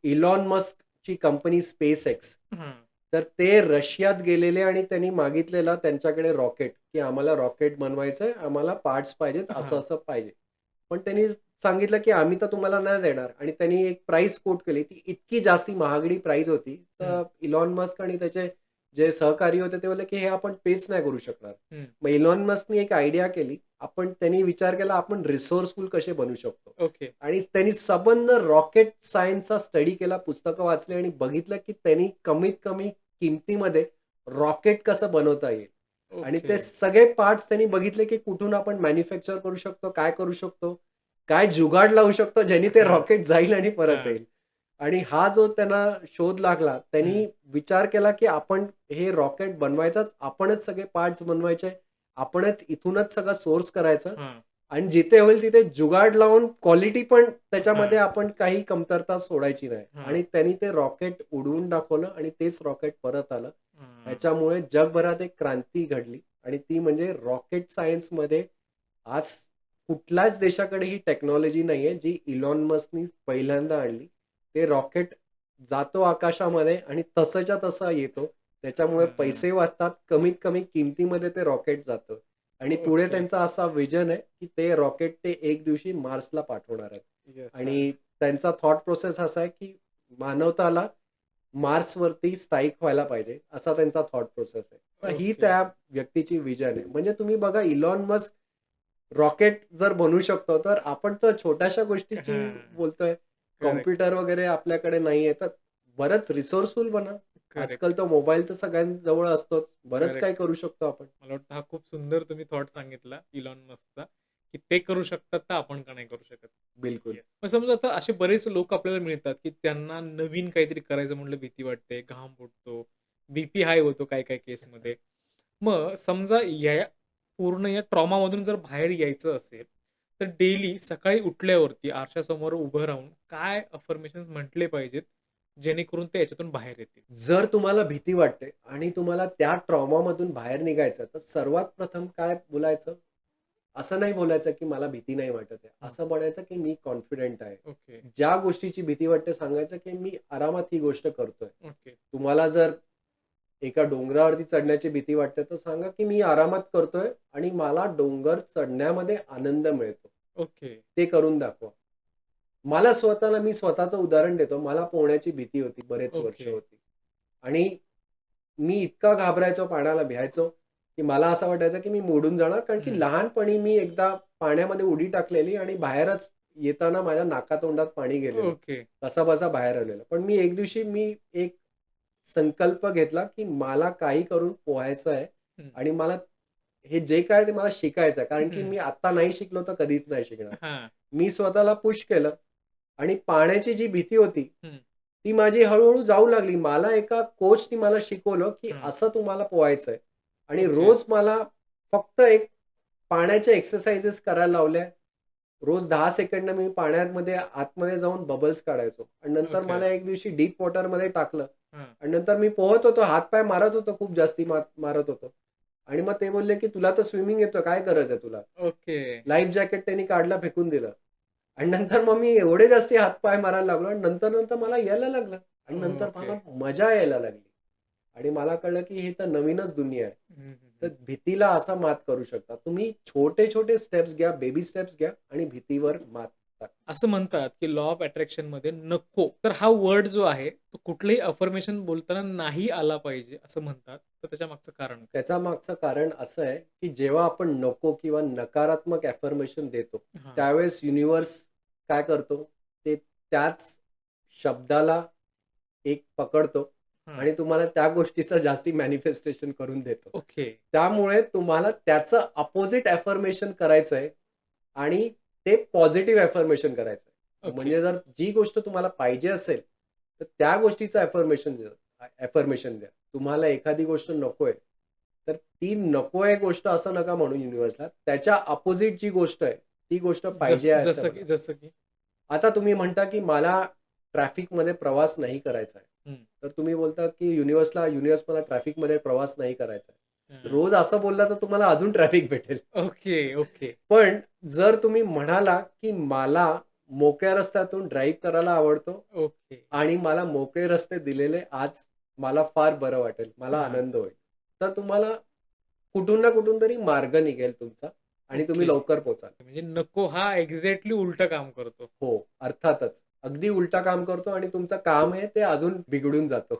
इलॉन मस्कची कंपनी SpaceX. हां. तर ते रशियात गेलेले आणि त्यांनी मागितलेला त्यांच्याकडे रॉकेट, की आम्हाला रॉकेट बनवायचंय, आम्हाला पार्ट्स पाहिजेत, हां. असं-असं पाहिजे. पण त्यांनी सांगितलं, की आम्ही तर तुम्हाला नाही देणार आणि त्यांनी एक प्राईस कोट केली. ती इतकी जास्ती महागडी प्राईस होती. हं. तर इलॉन मस्क आणि त्याचे जे सहकारी होते ते बोलले, की हे आपण पेच नाही करू शकणार. हं. मग इलॉन मस्कनी एक आयडिया केली. त्यांनी विचार केला, आपण रिसोर्सफुल कसे बनू शकतो ओके. आणि त्यांनी संबंध रॉकेट सायन्सचा स्टडी केला, पुस्तकं वाचली आणि बघितलं, की त्यांनी कमीत कमी किमतीमध्ये रॉकेट कसं बनवता येईल आणि ओके. ते सगळे पार्ट्स त्यांनी बघितले, की कुठून आपण मॅन्युफॅक्चर करू शकतो, काय करू शकतो, काय जुगाड लावू शकतो, ज्यानी ते हां. रॉकेट जाईल आणि परत हां. येईल. आणि हा जो त्यांना शोध लागला, हं. त्यांनी विचार केला, की आपण हे रॉकेट बनवायचाच, आपणच सगळे पार्ट्स बनवायचे, आपणच इथूनच सगळं सोर्स करायचं हां. आणि जिथे होईल तिथे जुगाड लावून क्वालिटी पण त्याच्यामध्ये हां. आपण काही कमतरता सोडायची नाही. हां. आणि त्यांनी ते रॉकेट उडवून दाखवलं आणि तेच रॉकेट परत आलं. हां. ह्याच्यामुळे जगभरात एक क्रांती घडली आणि ती म्हणजे रॉकेट सायन्समध्ये आज कुठल्याच देशाकडे ही टेक्नॉलॉजी नाहीये, जी इलॉन मस्कनी पहिल्यांदा आणली. ते रॉकेट जातो आकाशामध्ये आणि तसंच्या तसा येतो. त्याच्यामुळे हां. पैसे वाचतात. कमीत कमी किमतीमध्ये ते रॉकेट जातं आणि पुढे ओके. त्यांचा असा व्हिजन आहे, की ते रॉकेट ते एक दिवशी मार्सला पाठवणार आहेत. येस. आणि त्यांचा थॉट प्रोसेस असा आहे, की मानवताला मार्सवरती स्थायिक व्हायला पाहिजे, असा त्यांचा थॉट प्रोसेस आहे. तर ही ओके. त्या व्यक्तीची व्हिजन आहे. म्हणजे तुम्ही बघा इलॉन मस्क रॉकेट जर बनवू शकतो, तर आपण तर छोट्याशा गोष्टीची हां. बोलतोय. करेक्ट, कॉम्प्युटर वगैरे आपल्याकडे नाहीये, तर बरंच रिसोर्सफुल बना. करेक्ट, आजकाल तर मोबाईल तर सगळ्यांजवळ असतोच. बरंच काही करेक्ट. करू शकतो आपण. मला वाटतं हा खूप सुंदर तुम्ही थॉट सांगितला इलॉन मस्कचा, की ते करू शकतात तर आपण का नाही करू शकत? बिलकुल. येस. मग समजा आता असे बरेच लोक आपल्याला मिळतात, की त्यांना नवीन काहीतरी करायचं म्हटलं भीती वाटते, घाम फुटतो, बीपी हाय होतो काही-काही केसमध्ये. मग समजा या पूर्ण या ट्रॉमामधून जर बाहेर यायचं असेल, तर डेली सकाळी उठल्यावरती आरशासमोर उभं राहून काय अफर्मेशन्स म्हटले पाहिजेत, जेणेकरून ते याच्यातून बाहेर येतील? जर तुम्हाला भीती वाटते आणि तुम्हाला त्या ट्रॉमामधून बाहेर निघायचं, तर सर्वात प्रथम काय बोलायचं? असं नाही बोलायचं, की मला भीती नाही वाटत आहे. हं. असं म्हणायचं, की मी कॉन्फिडंट आहे. ओके, ज्या गोष्टीची भीती वाटते सांगायचं, की मी आरामात ही गोष्ट करतोय. ओके. तुम्हाला जर एका डोंगरावरती चढण्याची भीती वाटते, तर सांगा, की मी आरामात करतोय आणि मला डोंगर चढण्यामध्ये आनंद मिळतो. ओके. ते करून दाखवा. मी स्वतःचं उदाहरण देतो. मला पोहण्याची भीती होती, बरेच वर्ष ओके. होती. आणि मी इतका घाबरायचो, पाण्याला भ्यायचो, की मला असं वाटायचं, की मी बुडून जाणार. कारण की हं. लहानपणी मी एकदा पाण्यामध्ये उडी टाकलेली आणि बाहेरच येताना माझ्या नाकातोंडात पाणी गेलेलं. ओके. कसाबसा बाहेर आलेलं. पण एक दिवशी मी एक संकल्प घेतला, की मला काही करून पोहायचं आहे हं. आणि मला हे जे काय ते मला शिकायचं आहे. कारण की हं. मी आता नाही शिकलो तर कधीच नाही शिकणार. हां. मी स्वतःला पुश केलं आणि पाण्याची जी भीती होती, हं. ती माझी हळू जाऊ लागली. मला एका कोचनी मला शिकवलं, की हं. असं तुम्हाला पोहायचंय आणि ओके. रोज मला फक्त एक पाण्याच्या एक्सरसाइजेस करायला लावल्या. रोज 10 सेकंद मी पाण्यामध्ये आतमध्ये जाऊन बबल्स काढायचो आणि नंतर ओके. मला एक दिवशी डीप वॉटरमध्ये टाकलं हां. आणि नंतर मी पोहत होतो. हात-पाय मारत होतो. खूप जास्ती मारत होतो आणि मग ते बोलले, की "तुला तर स्विमिंग येतं. काय गरज आहे तुला?" ओके. लाईफ जॅकेट त्यांनी काढलं, फेकून दिलं. आणि नंतर मग मी एवढे जास्ती हात-पाय मारायला लागलो आणि नंतर मला यायला लागलं आणि नंतर ओके. मला मजा यायला लागली. आणि मला कळलं, की ही तर नवीनच दुनिया आहे. हं, हं, तर हं. भीतीला असा मात करू शकता. तुम्ही छोटे-छोटे स्टेप्स घ्या, बेबी स्टेप्स घ्या आणि भीतीवर मात करा. असं म्हणतात, की लॉ ऑफ अट्रॅक्शनमध्ये नको. तर हा वर्ड जो आहे, तो कुठलंही अफर्मेशन बोलताना नाही आला पाहिजे असं म्हणतात. तर त्याच्या मागचं कारण काय? त्याच्या मागचं कारण असं आहे, की जेव्हा आपण नको किंवा नकारात्मक अफर्मेशन देतो, हां. त्यावेळेस युनिव्हर्स काय करतो, ते त्याच शब्दाला एक पकडतो हां. आणि तुम्हाला त्या गोष्टीचं जास्ती मॅनिफेस्टेशन करून देतो. ओके. त्यामुळे तुम्हाला त्याचं अपोझिट अफर्मेशन करायचंय आणि ते पॉझिटिव्ह अफर्मेशन करायचंय. ओके. म्हणजे जर जी गोष्ट तुम्हाला पाहिजे असेल, तर त्या गोष्टीचं अफर्मेशन द्या. तुम्हाला एखादी गोष्ट नकोय, तर ती नकोय गोष्ट असं नका म्हणू युनिव्हर्सला. त्याच्या अपोझिट जी गोष्ट आहे, ती गोष्ट पाहिजे आहे असं जसं म्हणा. की जसं की? आता तुम्ही म्हणता, की मला ट्रॅफिकमध्ये प्रवास नाही करायचा आहे. हं. तर तुम्ही बोलता, की युनिव्हर्स मला ट्रॅफिकमध्ये प्रवास नाही करायचा आहे. हां. रोज असं बोलला तर तुम्हाला अजून ट्रॅफिक भेटेल. Okay, okay. पण जर तुम्ही म्हणाला, की मला मोकळ्या रस्त्यातून ड्राईव्ह करायला आवडतो ओके. आणि मला मोकळे रस्ते दिलेले आज मला फार बरं वाटेल. मला हां. आनंद होईल. तर तुम्हाला कुठून ना कुठून तरी मार्ग निघेल तुमचा आणि तुम्ही ओके. लवकर पोहोचाल. म्हणजे नको हा एक्झॅक्टली उलटं काम करतो. हो, अर्थातच. अगदी उलटा काम करतो आणि तुमचं काम आहे ते अजून बिघडून जातं.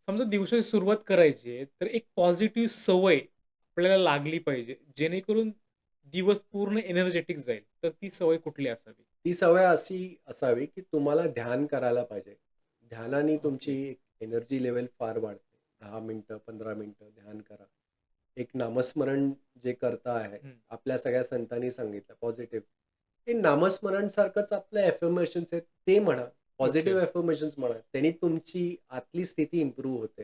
समजा दिवसाची सुरुवात करायची आहे, तर एक पॉझिटिव्ह सवय आपल्याला लागली पाहिजे, जेणेकरून दिवस पूर्ण एनर्जेटिक जाईल. तर ती सवय कुठली असावी? ती सवय अशी असावी, की तुम्हाला ध्यान करायला पाहिजे. ध्यानाने तुमची ओके. एनर्जी लेव्हल फार वाढते. 10 मिनिटं, 15 मिनिटं ध्यान करा. एक नामस्मरण जे करता आहे, हं. आपल्या सगळ्या संतांनी सांगितलं पॉझिटिव्ह. हे नामस्मरण सारखंच आपलं अफर्मेशन्स आहेत ते म्हणा. ओके. पॉझिटिव्ह अफर्मेशन्स म्हणा. त्यांनी तुमची आतली स्थिती इम्प्रूव्ह होते.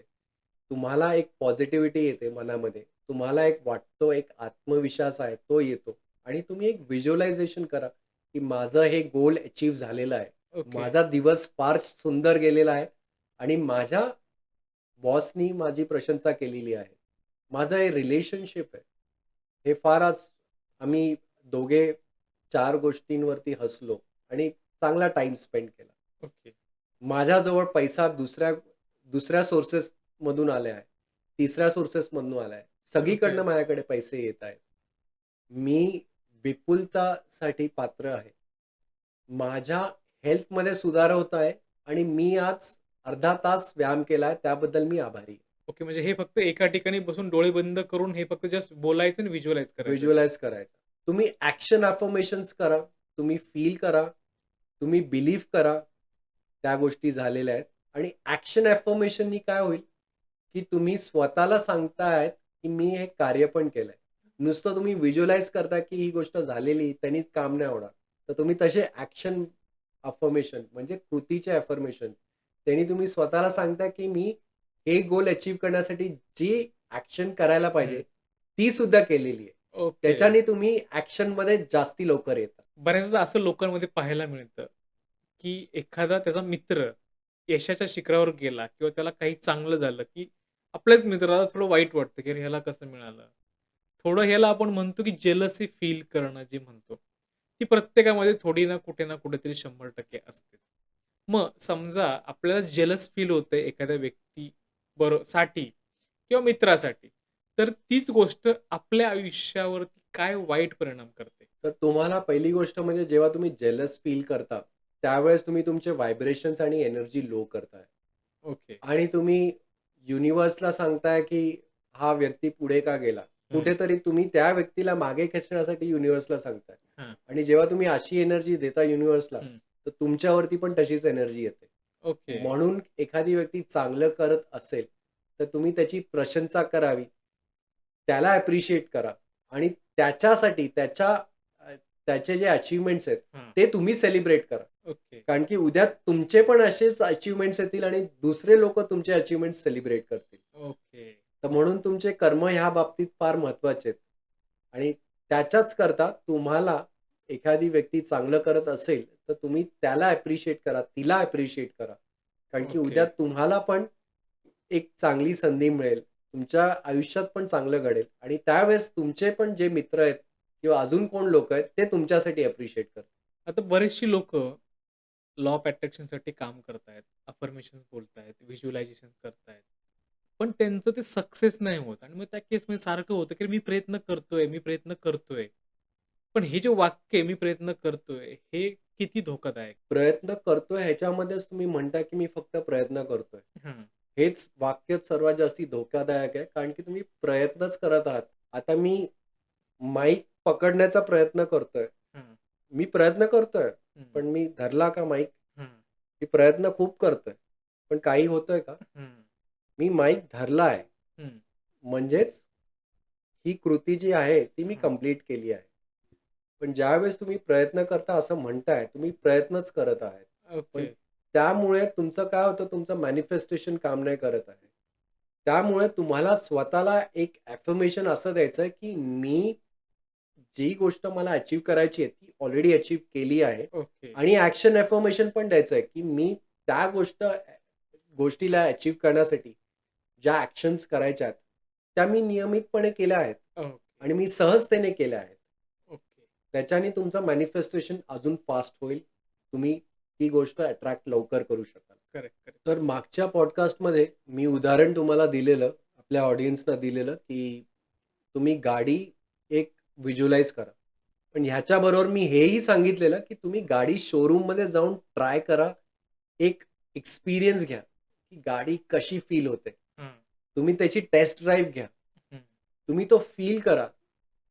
तुम्हाला एक पॉझिटिव्हिटी येते मनामध्ये. तुम्हाला एक वाटतो, एक आत्मविश्वास आहे तो येतो आणि तुम्ही एक व्हिज्युअलायझेशन करा, की माझं हे गोल अचीव्ह झालेलं आहे. ओके. माझा दिवस फार सुंदर गेलेला आहे आणि माझ्या बॉसनी माझी प्रशंसा केलेली आहे. माझं हे रिलेशनशिप आहे. हे फार आज आम्ही दोघे 4 गोष्टींवरती हसलो आणि चांगला टाईम स्पेंड केला. ओके. माझ्याजवळ पैसा दुसऱ्या दुसऱ्या सोर्सेसमधून आले आहे. तिसऱ्या सोर्सेसमधून आला आहे. ओके. सगळीकडनं माझ्याकडे पैसे येत आहेत. मी विपुलतासाठी पात्र आहे. माझ्या हेल्थमध्ये सुधार होत आहे आणि मी आज अर्धा तास व्यायाम केलाय त्याबद्दल मी आभारी आहे. ओके. म्हणजे हे फक्त एका ठिकाणी बसून डोळे बंद करून हे फक्त जस्ट बोलायचं आणि व्हिज्युअलाइज करायचं. व्हिज्युअलाइज करायचा. तुम्ही ॲक्शन अफर्मेशन्स करा. तुम्ही फील करा. तुम्ही बिलीव्ह करा. त्या गोष्टी झालेल्या आहेत आणि ॲक्शन अफर्मेशननी काय होईल, की तुम्ही स्वतःला सांगतायत, की मी हे कार्य पण केलंय. नुसतं तुम्ही व्हिज्युअलाइज करता, की ही गोष्ट झालेली त्यांनीच काम नाही होणार. तर तुम्ही तसे ॲक्शन अफर्मेशन म्हणजे कृतीचे अफर्मेशन त्यांनी तुम्ही स्वतःला सांगता, की मी हे गोल अचीव्ह करण्यासाठी जी ॲक्शन करायला पाहिजे, हं. ती सुद्धा केलेली आहे. ओके. त्याच्याने तुम्ही ॲक्शनमध्ये जास्ती लवकर येता. बऱ्याचदा असं लोकांमध्ये पाहायला मिळतं, की एखादा त्याचा मित्र यशाच्या शिखरावर गेला किंवा त्याला काही चांगलं झालं, की आपल्याच मित्राला थोडं वाईट वाटतं, की अरे ह्याला कसं मिळालं? थोडं ह्याला आपण म्हणतो, की जेलसी फील करणं जे म्हणतो. ती प्रत्येकामध्ये थोडी ना कुठे ना कुठेतरी 100% असते. मग समजा आपल्याला जेलस फील होतंय एखाद्या साठी किंवा मित्रासाठी, तर तीच गोष्ट आपल्या आयुष्यावरती काय वाईट परिणाम करते? तर तुम्हाला पहिली गोष्ट म्हणजे जेव्हा तुम्ही जेलस फील करता, त्यावेळेस तुम्ही तुमचे व्हायब्रेशन्स आणि एनर्जी लो करताय. ओके. आणि तुम्ही युनिव्हर्सला सांगताय, की हा व्यक्ती पुढे का गेला? हं. कुठेतरी तुम्ही त्या व्यक्तीला मागे खेचण्यासाठी युनिव्हर्सला सांगताय. हां. आणि जेव्हा तुम्ही अशी एनर्जी देता युनिव्हर्सला, हं. तर तुमच्यावरती पण तशीच एनर्जी येते. ओके. म्हणून एखादी व्यक्ती चांगलं करत असेल, तर तुम्ही त्याची प्रशंसा करावी. त्याला ॲप्रिशिएट करा आणि त्याच्यासाठी त्याचे जे अचीव्हमेंट्स आहेत, हां. ते तुम्ही सेलिब्रेट करा. ओके. कारण की उद्या तुमचे पण असेच अचीव्हमेंट्स येतील आणि दुसरे लोकं तुमचे अचीव्हमेंट्स सेलिब्रेट करतील. ओके. तर म्हणून तुमचे कर्म ह्या बाबतीत फार महत्त्वाचे आहेत. आणि त्याच्याच करता तुम्हाला एखादी व्यक्ती चांगलं करत असेल, तर तुम्ही त्याला ॲप्रिशिएट करा, तिला ॲप्रिशिएट करा. कारण की ओके. उद्या तुम्हाला पण एक चांगली संधी मिळेल. तुमच्या आयुष्यात पण चांगलं घडेल आणि त्यावेळेस तुमचे पण जे मित्र आहेत किंवा अजून कोण लोकं आहेत, ते तुमच्यासाठी ॲप्रिशिएट करतील. आता बरीचशी लोकं लॉ ऑफ अट्रॅक्शनसाठी काम करतायत, अफर्मेशन्स बोलतायत, व्हिज्युअलायझेशन करतायत. पण त्यांचं ते सक्सेस नाही होत आणि मग त्या केसमध्ये सारखं होतं, की मी प्रयत्न करतोय, मी प्रयत्न करतोय. पण हे जे वाक्य आहे, मी प्रयत्न करतोय, हे किती धोकादायक? प्रयत्न करतोय ह्याच्यामध्येच तुम्ही म्हणता, की मी फक्त प्रयत्न करतोय. हां. हेच वाक्य सर्वात जास्ती धोकादायक आहे. कारण की तुम्ही प्रयत्नच करत आहात. आता मी माईक पकडण्याचा प्रयत्न करतोय. हां. मी प्रयत्न करतोय, हं. पण मी धरला का माईक? हां. मी प्रयत्न खूप करतोय, पण काही होतंय का? हं. मी माईक धरला आहे. हं. म्हणजेच ही कृती जी आहे, ती मी हां. कंप्लीट केली आहे. पण ज्यावेळेस तुम्ही प्रयत्न करता असं म्हणताय, तुम्ही प्रयत्नच करत आहात. पण ओके. त्यामुळे तुमचं काय होतं, तुमचं मॅनिफेस्टेशन काम नाही करत आहे. त्यामुळे तुम्हाला स्वतःला एक अफर्मेशन असं द्यायचं आहे, की मी जी गोष्ट मला अचीव्ह करायची आहे, ती ऑलरेडी अचीव्ह केली आहे. ओके. आणि ॲक्शन अफर्मेशन पण द्यायचं आहे, की मी त्या गोष्टीला अचीव्ह करण्यासाठी ज्या ॲक्शन्स करायच्या आहेत, त्या मी नियमितपणे केल्या आहेत ओके. आणि मी सहजतेने केल्या आहेत. ओके. त्याच्याने तुमचं मॅनिफेस्टेशन अजून फास्ट होईल. तुम्ही ती गोष्ट अट्रॅक्ट लवकर करू शकाल. Correct, correct. तर मागच्या पॉडकास्टमध्ये मी उदाहरण तुम्हाला दिलेलं, आपल्या ऑडियन्सना दिलेलं, की तुम्ही गाडी एक व्हिज्युअलाइज करा. पण ह्याच्याबरोबर मी हेही सांगितलेलं, की तुम्ही गाडी शोरूममध्ये जाऊन ट्राय करा. एक एक्सपिरियन्स घ्या, की गाडी कशी फील होते. हां. तुम्ही त्याची टेस्ट ड्राईव्ह घ्या. हं. तुम्ही तो फील करा.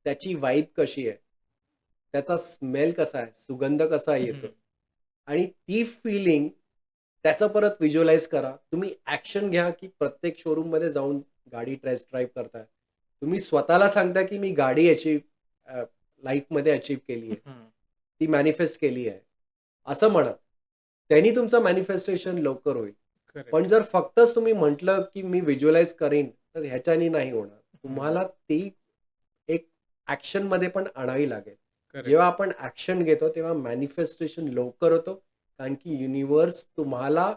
त्याची वाइब कशी आहे? त्याचा स्मेल कसा आहे? सुगंध कसा हं, येतो? हं. आणि ती फीलिंग त्याचं परत व्हिज्युअलाइज करा. तुम्ही ॲक्शन घ्या, की प्रत्येक शोरूममध्ये जाऊन गाडी टेस्ट ड्राईव्ह करताय. तुम्ही स्वतःला सांगता, की मी गाडी लाईफमध्ये अचीव्ह केली आहे. हं. ती मॅनिफेस्ट केली आहे. असं म्हणा. त्यांनी तुमचं मॅनिफेस्टेशन लवकर होईल. करेक्ट. पण जर फक्तच तुम्ही म्हटलं, की मी व्हिज्युअलाइज करीन, तर ह्याच्याने नाही होणार. हं. तुम्हाला ती एक ॲक्शनमध्ये पण आणावी लागेल. करेक्ट. जेव्हा आपण ॲक्शन घेतो, तेव्हा मॅनिफेस्टेशन लवकर होतो. कारण की युनिव्हर्स तुम्हाला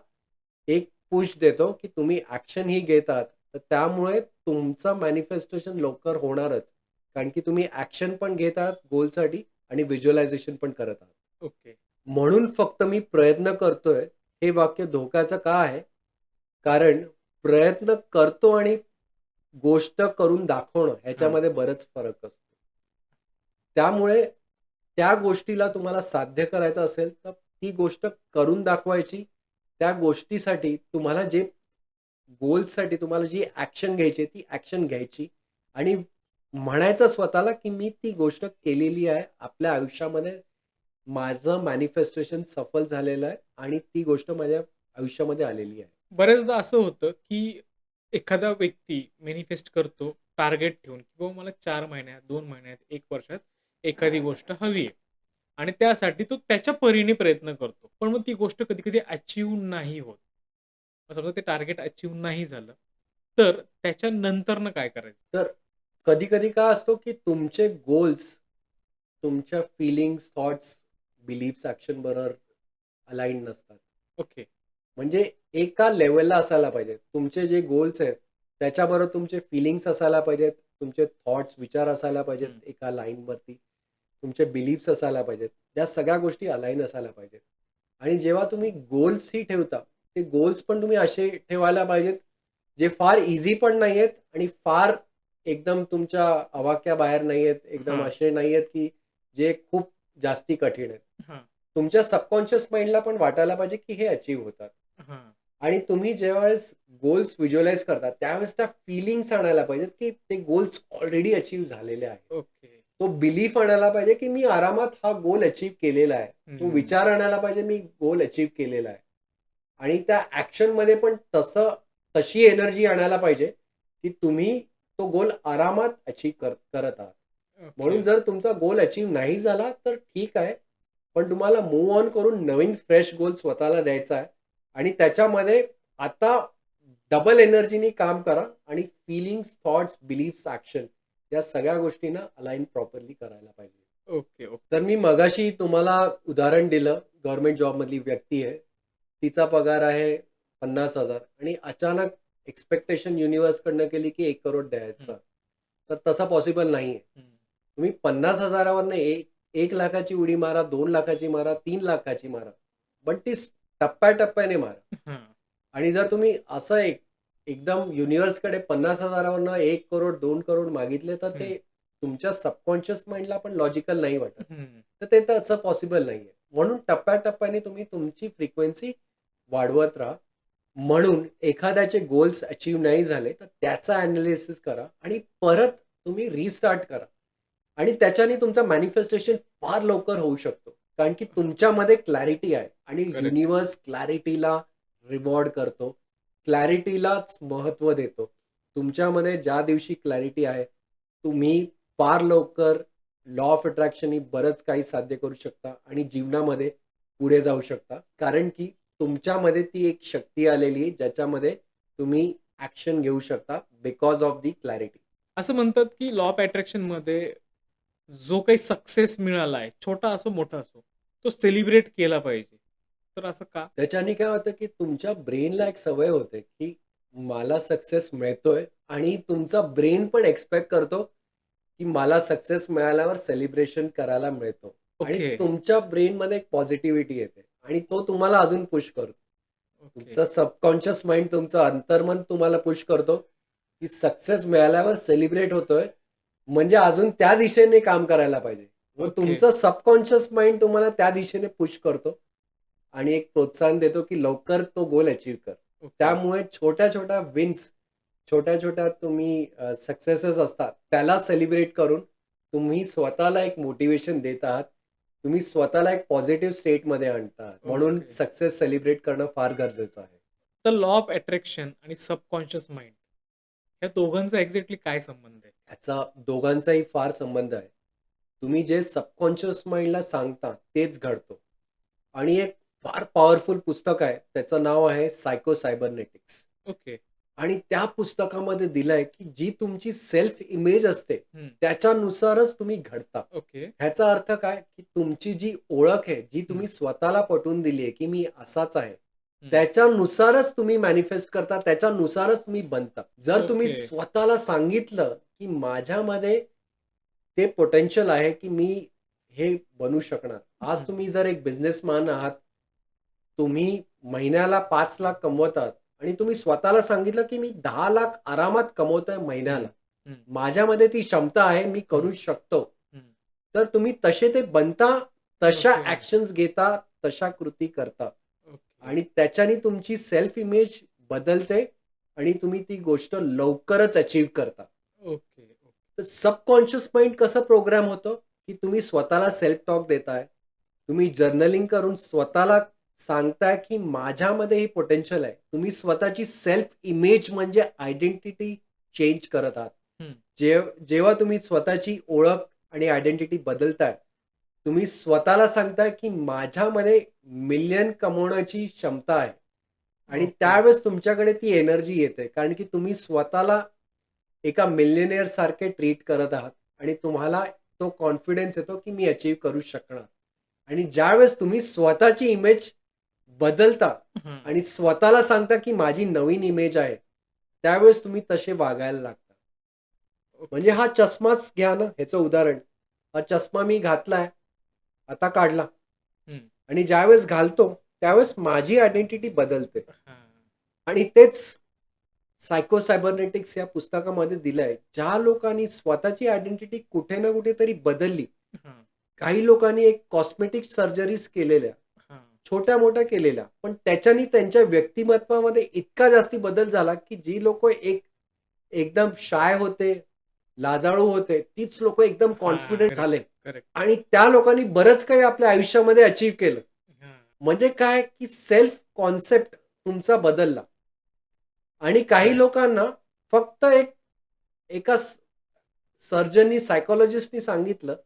एक पुश देतो, की तुम्ही ॲक्शन ही घेत आहात. तर त्यामुळे तुमचं मॅनिफेस्टेशन लवकर होणारच. कारण की तुम्ही ॲक्शन पण घेत आहात गोलसाठी आणि व्हिज्युअलायझेशन पण करत आहात. ओके. म्हणून फक्त मी प्रयत्न करतोय, हे वाक्य धोक्याचं का आहे? कारण प्रयत्न करतो आणि गोष्ट करून दाखवणं हां. ह्याच्यामध्ये बरंच फरक असतो. त्यामुळे त्या गोष्टीला तुम्हाला साध्य करायचं असेल, तर ती गोष्ट करून दाखवायची. त्या गोष्टीसाठी तुम्हाला गोल्ससाठी तुम्हाला जी ॲक्शन घ्यायची आहे, ती ॲक्शन घ्यायची आणि म्हणायचं स्वतःला, की मी ती गोष्ट केलेली आहे. आपल्या आयुष्यामध्ये माझं मॅनिफेस्टेशन सफल झालेलं आहे आणि ती गोष्ट माझ्या आयुष्यामध्ये आलेली आहे. बऱ्याचदा असं होतं, की एखादा व्यक्ती मॅनिफेस्ट करतो टार्गेट ठेवून, की बाबा मला 4 महिन्यात, 2 महिन्यात, 1 वर्षात एखादी गोष्ट हवी आहे आणि त्यासाठी तो त्याच्या परीने प्रयत्न करतो. पण मग ती गोष्ट कधी-कधी अचीव्ह नाही होत. मग समजा ते टार्गेट अचीव्ह नाही झालं, तर त्याच्यानंतरनं काय करायचं? तर कधी-कधी काय असतो, की तुमचे गोल्स तुमच्या फीलिंग्स, थॉट्स, बिलीफ्स, ॲक्शन बरोबर अलाईन नसतात. ओके. म्हणजे एका लेव्हलला असायला पाहिजे. तुमचे जे गोल्स आहेत, त्याच्याबरोबर तुमचे फीलिंग्स असायला पाहिजेत, तुमचे थॉट्स, विचार असायला पाहिजेत हं. एका लाईनवरती. तुमचे बिलीफ्स असायला पाहिजेत. या सगळ्या गोष्टी अलाईन असायला पाहिजेत. आणि जेव्हा तुम्ही गोल्सही ठेवता, ते गोल्स पण तुम्ही असे ठेवायला पाहिजेत, जे फार ईझी पण नाही आहेत आणि फार एकदम तुमच्या आवाक्याबाहेर नाही आहेत. एकदम हां. असे नाही आहेत, की जे खूप जास्ती कठीण आहेत. हां, तुमच्या सबकॉन्शियस माइंडला पण वाटायला पाहिजे की हे अचीव्ह होतात. हां. आणि तुम्ही ज्यावेळेस गोल्स व्हिज्युअलाइज करता त्यावेळेस त्या फीलिंग्स आणायला पाहिजेत की ते गोल्स ऑलरेडी अचीव्ह झालेले आहेत. ओके. तो बिलीफ आणायला पाहिजे की मी आरामात हा गोल अचीव्ह केलेला आहे. तो हं. विचार आणायला पाहिजे मी गोल अचीव्ह केलेला आहे. आणि त्या ॲक्शनमध्ये पण तशी एनर्जी आणायला पाहिजे की तुम्ही तो गोल आरामात अचीव्ह करत आहात. ओके. म्हणून जर तुमचा गोल अचीव्ह नाही झाला तर ठीक आहे. पण तुम्हाला मूव्ह ऑन करून नवीन फ्रेश गोल स्वतःला द्यायचा आहे. आणि त्याच्यामध्ये आता डबल एनर्जीनी काम करा आणि फीलिंग्स, थॉट्स, बिलीफ्स, ॲक्शन या सगळ्या गोष्टींना अलाइन प्रॉपरली करायला पाहिजे. ओके, तर ओके. मी मगाशी तुम्हाला उदाहरण दिलं, गव्हर्नमेंट जॉबमधली व्यक्ती आहे. तिचा पगार आहे 50,000 आणि अचानक एक्स्पेक्टेशन युनिव्हर्सकडनं केली की 1 करोड हं, द्यायचा. तर तसा पॉसिबल नाहीये. हं. तुम्ही 50,000 वरनं 1,00,000ची उडी मारा, 2,00,000ची मारा, 3,00,000ची मारा. पण ती टप्प्याटप्प्याने मारा. हां. आणि जर तुम्ही असं एकदम युनिव्हर्सकडे 50,000 वरनं 1 करोड, 2 करोड मागितले तर हं, ते तुमच्या सबकॉन्शियस माइंडला पण लॉजिकल नाही वाटत. हं. तर ते तर असं पॉसिबल नाहीये. म्हणून टप्प्याटप्प्याने तुम्ही तुमची फ्रिक्वेन्सी वाढवत राहा. म्हणून एखाद्याचे गोल्स अचीव्ह नाही झाले तर त्याचा ॲनालिसिस करा आणि परत तुम्ही रिस्टार्ट करा. आणि त्याच्याने तुमचं मॅनिफेस्टेशन फार लवकर होऊ शकतो. कारण की तुमच्यामध्ये क्लॅरिटी आहे आणि करेक्ट. युनिव्हर्स क्लॅरिटीला रिवॉर्ड करतो. क्लॅरिटीलाच महत्त्व देतो. तुमच्यामध्ये ज्या दिवशी क्लॅरिटी आहे, तुम्ही फार लवकर लॉ ऑफ अट्रॅक्शननी बरंच काही साध्य करू शकता आणि जीवनामध्ये पुढे जाऊ शकता. कारण की तुमच्यामध्ये ती एक शक्ती आलेली आहे, ज्याच्यामध्ये तुम्ही ॲक्शन घेऊ शकता बिकॉज ऑफ दी क्लॅरिटी. असं म्हणतात, की लॉ ऑफ अट्रॅक्शनमध्ये जो काही सक्सेस मिळाला आहे, छोटा असो, मोठा असो, तो सेलिब्रेट केला पाहिजे. तर असं का? त्याच्याने काय होतं, की तुमच्या ब्रेनला एक सवय होते, की मला सक्सेस मिळतोय आणि तुमचा ब्रेन पण एक्स्पेक्ट करतो, की मला सक्सेस मिळाल्यावर सेलिब्रेशन करायला मिळतो आणि ओके, तुमच्या ब्रेनमध्ये एक पॉझिटिव्हिटी येते आणि तो तुम्हाला अजून पुश करतो. ओके, तुमचं सबकॉन्शियस माइंड, तुमचं अंतर्मन तुम्हाला पुश करतो, की सक्सेस मिळाल्यावर सेलिब्रेट होतोय, म्हणजे अजून त्या दिशेने काम करायला पाहिजे. मग ओके, तुमचं सबकॉन्शियस माइंड तुम्हाला त्या दिशेने पुश करतो आणि एक प्रोत्साहन देतो, की लवकर तो गोल अचीव्ह कर. ओके. त्यामुळे छोट्या-छोट्या विन्स, छोट्या-छोट्या तुम्ही सक्सेसेस असतात, त्याला सेलिब्रेट करून तुम्ही स्वतःला एक मोटिव्हेशन देत आहात. तुम्ही स्वतःला एक पॉझिटिव्ह स्टेटमध्ये आणता आहात. म्हणून ओके. सक्सेस सेलिब्रेट करणं फार गरजेचं आहे. तर लॉ ऑफ अट्रॅक्शन आणि सबकॉन्शियस माइंड या दोघांचा एक्झॅक्टली काय संबंध आहे? ह्याचा दोघांचाही फार संबंध आहे. तुम्ही जे सबकॉन्शियस माइंडला सांगता तेच घडतो. आणि एक फार पॉवरफुल पुस्तक आहे. त्याचं नाव आहे सायको सायबरनेटिक्स. ओके. आणि त्या पुस्तकामध्ये दिलंय, की जी तुमची सेल्फ इमेज असते, हं. त्याच्यानुसारच तुम्ही घडता. ओके. ह्याचा अर्थ काय, की तुमची जी ओळख आहे, जी हं, तुम्ही स्वतःला पटवून दिली आहे, की मी असाच आहे. हं. त्याच्यानुसारच तुम्ही मॅनिफेस्ट करता, त्याच्यानुसारच तुम्ही बनता. जर तुम्ही ओके. स्वतःला सांगितलं, की माझ्यामध्ये ते पोटेन्शियल आहे, की मी हे बनू शकणार. आज हं. तुम्ही जर एक बिझनेसमॅन आहात, तुम्ही महिन्याला 5,00,000 कमवत आहात आणि तुम्ही स्वतःला सांगितलं, की मी 10,00,000 आरामात कमवतोय हं, महिन्याला. हं, माझ्यामध्ये ती क्षमता आहे, मी हं, करू शकतो. हं. तर तुम्ही तसे ते बनता, तशा ओके, ॲक्शन्स घेता, तशा कृती करता ओके, आणि त्याच्याने तुमची सेल्फ इमेज बदलते आणि तुम्ही ती गोष्ट लवकरच अचीव्ह करता. Okay, okay. तर सबकॉन्शियस माइंड कसं प्रोग्राम होतं, की तुम्ही स्वतःला सेल्फ टॉक देताय. तुम्ही जर्नलिंग करून स्वतःला सांगताय, की माझ्यामध्ये ही पोटेन्शियल आहे. तुम्ही स्वतःची सेल्फ इमेज म्हणजे आयडेंटिटी चेंज करत आहात. हं. जेव्हा तुम्ही स्वतःची ओळख आणि आयडेंटिटी बदलताय, तुम्ही स्वतःला सांगताय, की माझ्यामध्ये मिलियन कमवण्याची क्षमता आहे आणि ओके. त्यावेळेस तुमच्याकडे ती एनर्जी येते. कारण की तुम्ही स्वतःला एका मिलियनेअर सारखे ट्रीट करत आहात आणि तुम्हाला तो कॉन्फिडन्स येतो, की मी अचीव्ह करू शकणार. आणि ज्यावेळेस तुम्ही स्वतःची इमेज बदलता हं. आणि स्वतःला सांगता, की माझी नवीन इमेज आहे, त्यावेळेस तुम्ही तसे वागायला लागता. म्हणजे ओके. हा चष्माच घ्या ना, ह्याचं उदाहरण. हा चष्मा मी घातलाय, आता काढला हं. आणि ज्यावेळेस घालतो, त्यावेळेस माझी आयडेंटिटी बदलते. हां. आणि तेच सायको सायबरनेटिक्स या पुस्तकामध्ये दिलंय. ज्या लोकांनी स्वतःची आयडेंटिटी कुठे ना कुठेतरी बदलली, हां. काही लोकांनी एक कॉस्मेटिक सर्जरीज केलेल्या, हां. छोट्या-मोठ्या केलेल्या, पण त्याच्यानी त्यांच्या व्यक्तिमत्वामध्ये इतका जास्ती बदल झाला, की जी लोकं एकदम शाय होते, लाजाळू होते, तीच लोकं एकदम हां. कॉन्फिडंट करेक्ट, झाले करेक्ट. आणि त्या लोकांनी बरंच काही आपल्या आयुष्यामध्ये अचीव्ह केलं. हां. म्हणजे काय, की सेल्फ कॉन्सेप्ट तुमचा बदलला आणि काही करेक्ट. लोकांना फक्त एका सर्जननी, सायकॉलॉजिस्टनी सांगितलं,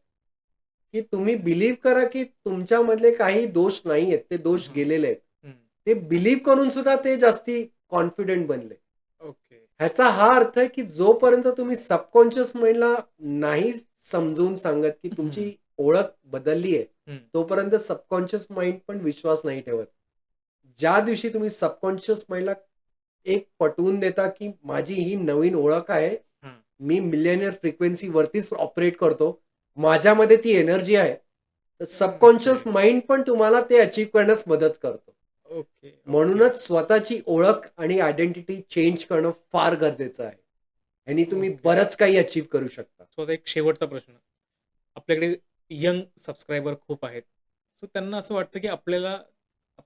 की तुम्ही बिलीव्ह करा, की तुमच्यामधले काही दोष नाहीयेत. ते दोष हं, गेलेले आहेत. हं. ते बिलीव्ह करून सुद्धा ते जास्ती कॉन्फिडंट बनले. ओके. ह्याचा हा अर्थ आहे, की जोपर्यंत तुम्ही सबकॉन्शियस माइंडला नाही समजून सांगत, की हं, तुमची ओळख बदलली आहे, हं. तोपर्यंत सबकॉन्शियस माइंड पण विश्वास नाही ठेवत. ज्या दिवशी तुम्ही सबकॉन्शियस माइंडला एक पटवून देता, की माझी ही नवीन ओळख आहे. हां. मी मिलियनियर फ्रिक्वेन्सीवरतीच ऑपरेट करतो. माझ्यामध्ये ती एनर्जी आहे. तर ओके. सबकॉन्शियस माइंड पण तुम्हाला ते अचीव्ह करण्यास मदत करतो. Okay, okay. म्हणूनच स्वतःची ओळख आणि आयडेंटिटी चेंज करणं फार गरजेचं आहे. ह्यानी तुम्ही ओके. बरंच काही अचीव्ह करू शकता. सो आता एक शेवटचा प्रश्न. आपल्याकडे यंग सबस्क्रायबर खूप आहेत. सो त्यांना असं वाटतं, की आपला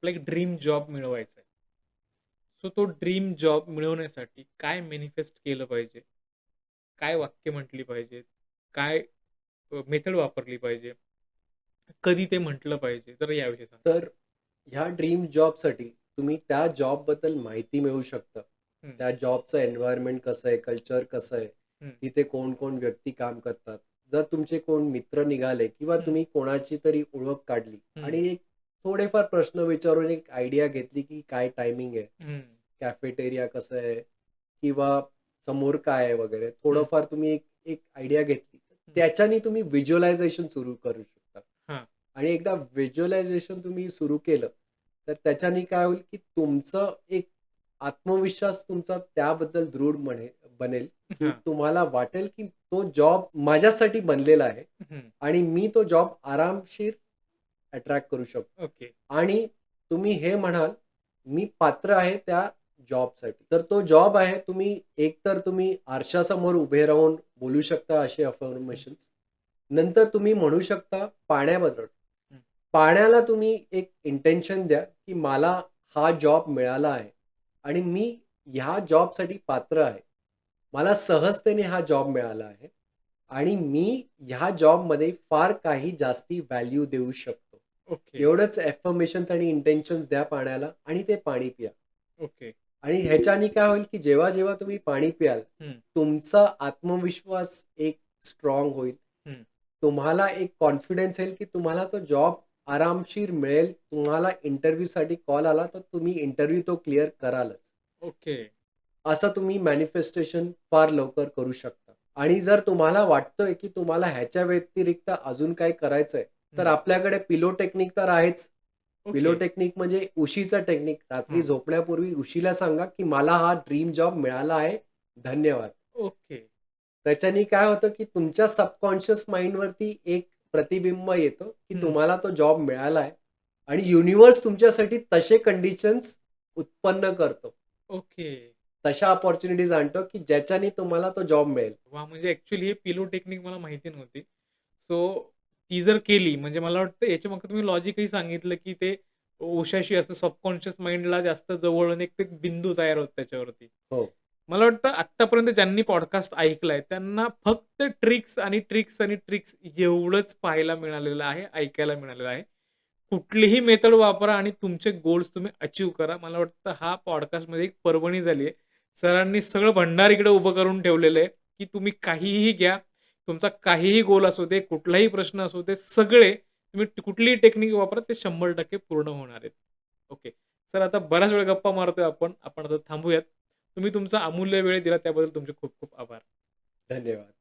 एक ड्रीम जॉब मिळवायचा आहे. सो तो ड्रीम जॉब मिळवण्यासाठी काय मॅनिफेस्ट केलं पाहिजे? काय वाक्य म्हटली पाहिजेत? काय मेथड वापरली पाहिजे? कधी ते म्हटलं पाहिजे? जरा याविषयी सांगा. तर ह्या ड्रीम जॉबसाठी तुम्ही त्या जॉबबद्दल माहिती मिळवू शकता. हं, त्या जॉबचं एन्व्हायर्नमेंट कसं आहे, कल्चर कसं आहे, हं, तिथे कोण-कोण व्यक्ती काम करतात. जर तुमचे कोण मित्र निघाले किंवा हं, तुम्ही कोणाची तरी ओळख काढली हं, आणि एक थोडेफार प्रश्न विचारून एक आयडिया घेतली, की काय टायमिंग आहे, हं, कॅफेटेरिया कसं आहे किंवा समोर काय आहे वगैरे. हं, थोडंफार तुम्ही एक एक आयडिया घेतली. हं. त्याच्याने तुम्ही व्हिज्युअलायझेशन सुरू करू शकता. हां. आणि एकदा व्हिज्युअलायझेशन तुम्ही सुरू केलं, तर त्याच्याने काय होईल, की तुमचं एक आत्मविश्वास तुमचा त्याबद्दल दृढ बनेल, की हां. तुम्हाला वाटेल, की तो जॉब माझ्यासाठी बनलेला आहे हं. आणि मी तो जॉब आरामशीर अट्रॅक्ट करू शकतो. ओके. आणि तुम्ही हे म्हणाल, मी पात्र आहे त्या जॉबसाठी. तर तो जॉब आहे एकतर तुम्ही आरशासमोर उभे राहून बोलू शकता असे हं, अफर्मेशन्स. नंतर तुम्ही म्हणू शकता पाण्याबद्दल. हं. पाण्याला तुम्ही एक इंटेन्शन द्या, की मला हा जॉब मिळाला आहे आणि मी ह्या जॉबसाठी पात्र आहे. मला सहजतेने हा जॉब मिळाला आहे आणि मी ह्या जॉबमध्ये फार काही जास्ती व्हॅल्यू देऊ शकतो. ओके, एवढंच अफर्मेशन्स आणि इंटेन्शन्स द्या पाण्याला आणि ते पाणी पिया. ओके. आणि ह्याच्याने काय होईल, की जेव्हा-जेव्हा तुम्ही पाणी पियाल, हं, तुमचा आत्मविश्वास एक स्ट्राँग होईल. हं. तुम्हाला एक कॉन्फिडन्स येईल, की तुम्हाला तो जॉब आरामशीर मिळेल. तुम्हाला इंटरव्ह्यूसाठी कॉल आला, तर तुम्ही इंटरव्ह्यू तो क्लिअर करालच. ओके. असं तुम्ही मॅनिफेस्टेशन फार लवकर करू शकता. आणि जर तुम्हाला वाटतंय, की तुम्हाला ह्याच्या व्यतिरिक्त अजून काही करायचंय, तर हं. आपल्याकडे पिलो टेक्निक तर आहेच. पिलो ओके. टेक्निक म्हणजे उशीचं टेक्निक. रात्री हां. झोपण्यापूर्वी उशीला सांगा, की मला हा ड्रीम जॉब मिळाला आहे. धन्यवाद. ओके. त्याच्याने काय होतं, की तुमच्या सबकॉन्शियस माइंडवरती एक प्रतिबिंब येतं, की हं. तुम्हाला तो जॉब मिळाला आहे आणि युनिव्हर्स तुमच्यासाठी तसे कंडिशन्स उत्पन्न करतो. ओके. तशा अपॉर्च्युनिटीज आणतो, की ज्याच्याने तुम्हाला तो जॉब मिळेल. वाह! म्हणजे ॲक्चुअली हे पिलो टेक्निक मला माहिती नव्हती. सो ती जर केली म्हणजे मला वाटतं याच्यामागे तुम्ही लॉजिकही सांगितलं, की ते उशाशी असतं सबकॉन्शियस माइंडला जास्त जवळ आणि एक ते बिंदू तयार होतात त्याच्यावरती. हो. मला वाटतं आत्तापर्यंत ज्यांनी पॉडकास्ट ऐकलाय त्यांना फक्त ट्रिक्स आणि ट्रिक्स आणि ट्रिक्स एवढंच पाहायला मिळालेलं आहे, ऐकायला मिळालेलं आहे. कुठलीही मेथड वापरा आणि तुमचे गोल्स तुम्ही अचीव्ह करा. मला वाटतं हा पॉडकास्टमध्ये एक पर्वणी झाली आहे. सरांनी सगळं भंडार इकडे उभं करून ठेवलेलं आहे, की तुम्ही काहीही घ्या. तुमचा काहीही गोल असू दे, कुठलाही प्रश्न असू दे, सगळे तुम्ही कुठलीही टेक्निक वापरा ते 100% पूर्ण होणार आहेत. ओके. सर आता बराच वेळ गप्पा मारतोय आपण. आपण आता थांबूयात. तुम्ही तुमचा अमूल्य वेळ दिला त्याबद्दल तुमचे खूप खूप आभार. धन्यवाद.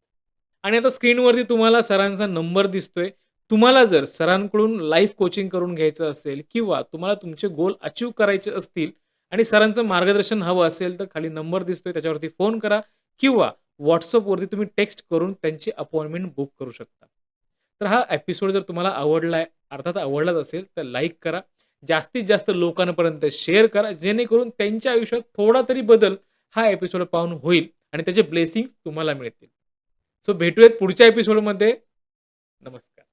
आणि आता स्क्रीनवरती तुम्हाला सरांचा नंबर दिसतोय. तुम्हाला जर सरांकडून लाईफ कोचिंग करून घ्यायचं असेल किंवा तुम्हाला तुमचे गोल अचीव्ह करायचे असतील आणि सरांचं मार्गदर्शन हवं असेल, तर खाली नंबर दिसतोय त्याच्यावरती फोन करा किंवा WhatsAppवरती तुम्ही टेक्स्ट करून त्यांची अपॉइंटमेंट बुक करू शकता. तर हा एपिसोड जर तुम्हाला आवडलाय, अर्थात आवडलाच असेल, तर लाईक करा. जास्तीत जास्त लोकांपर्यंत शेअर करा, जेणेकरून त्यांच्या आयुष्यात थोडा तरी बदल हा एपिसोड पाहून होईल आणि त्याचे ब्लेसिंग्स तुम्हाला मिळतील. सो भेटूयात पुढच्या एपिसोडमध्ये. नमस्कार.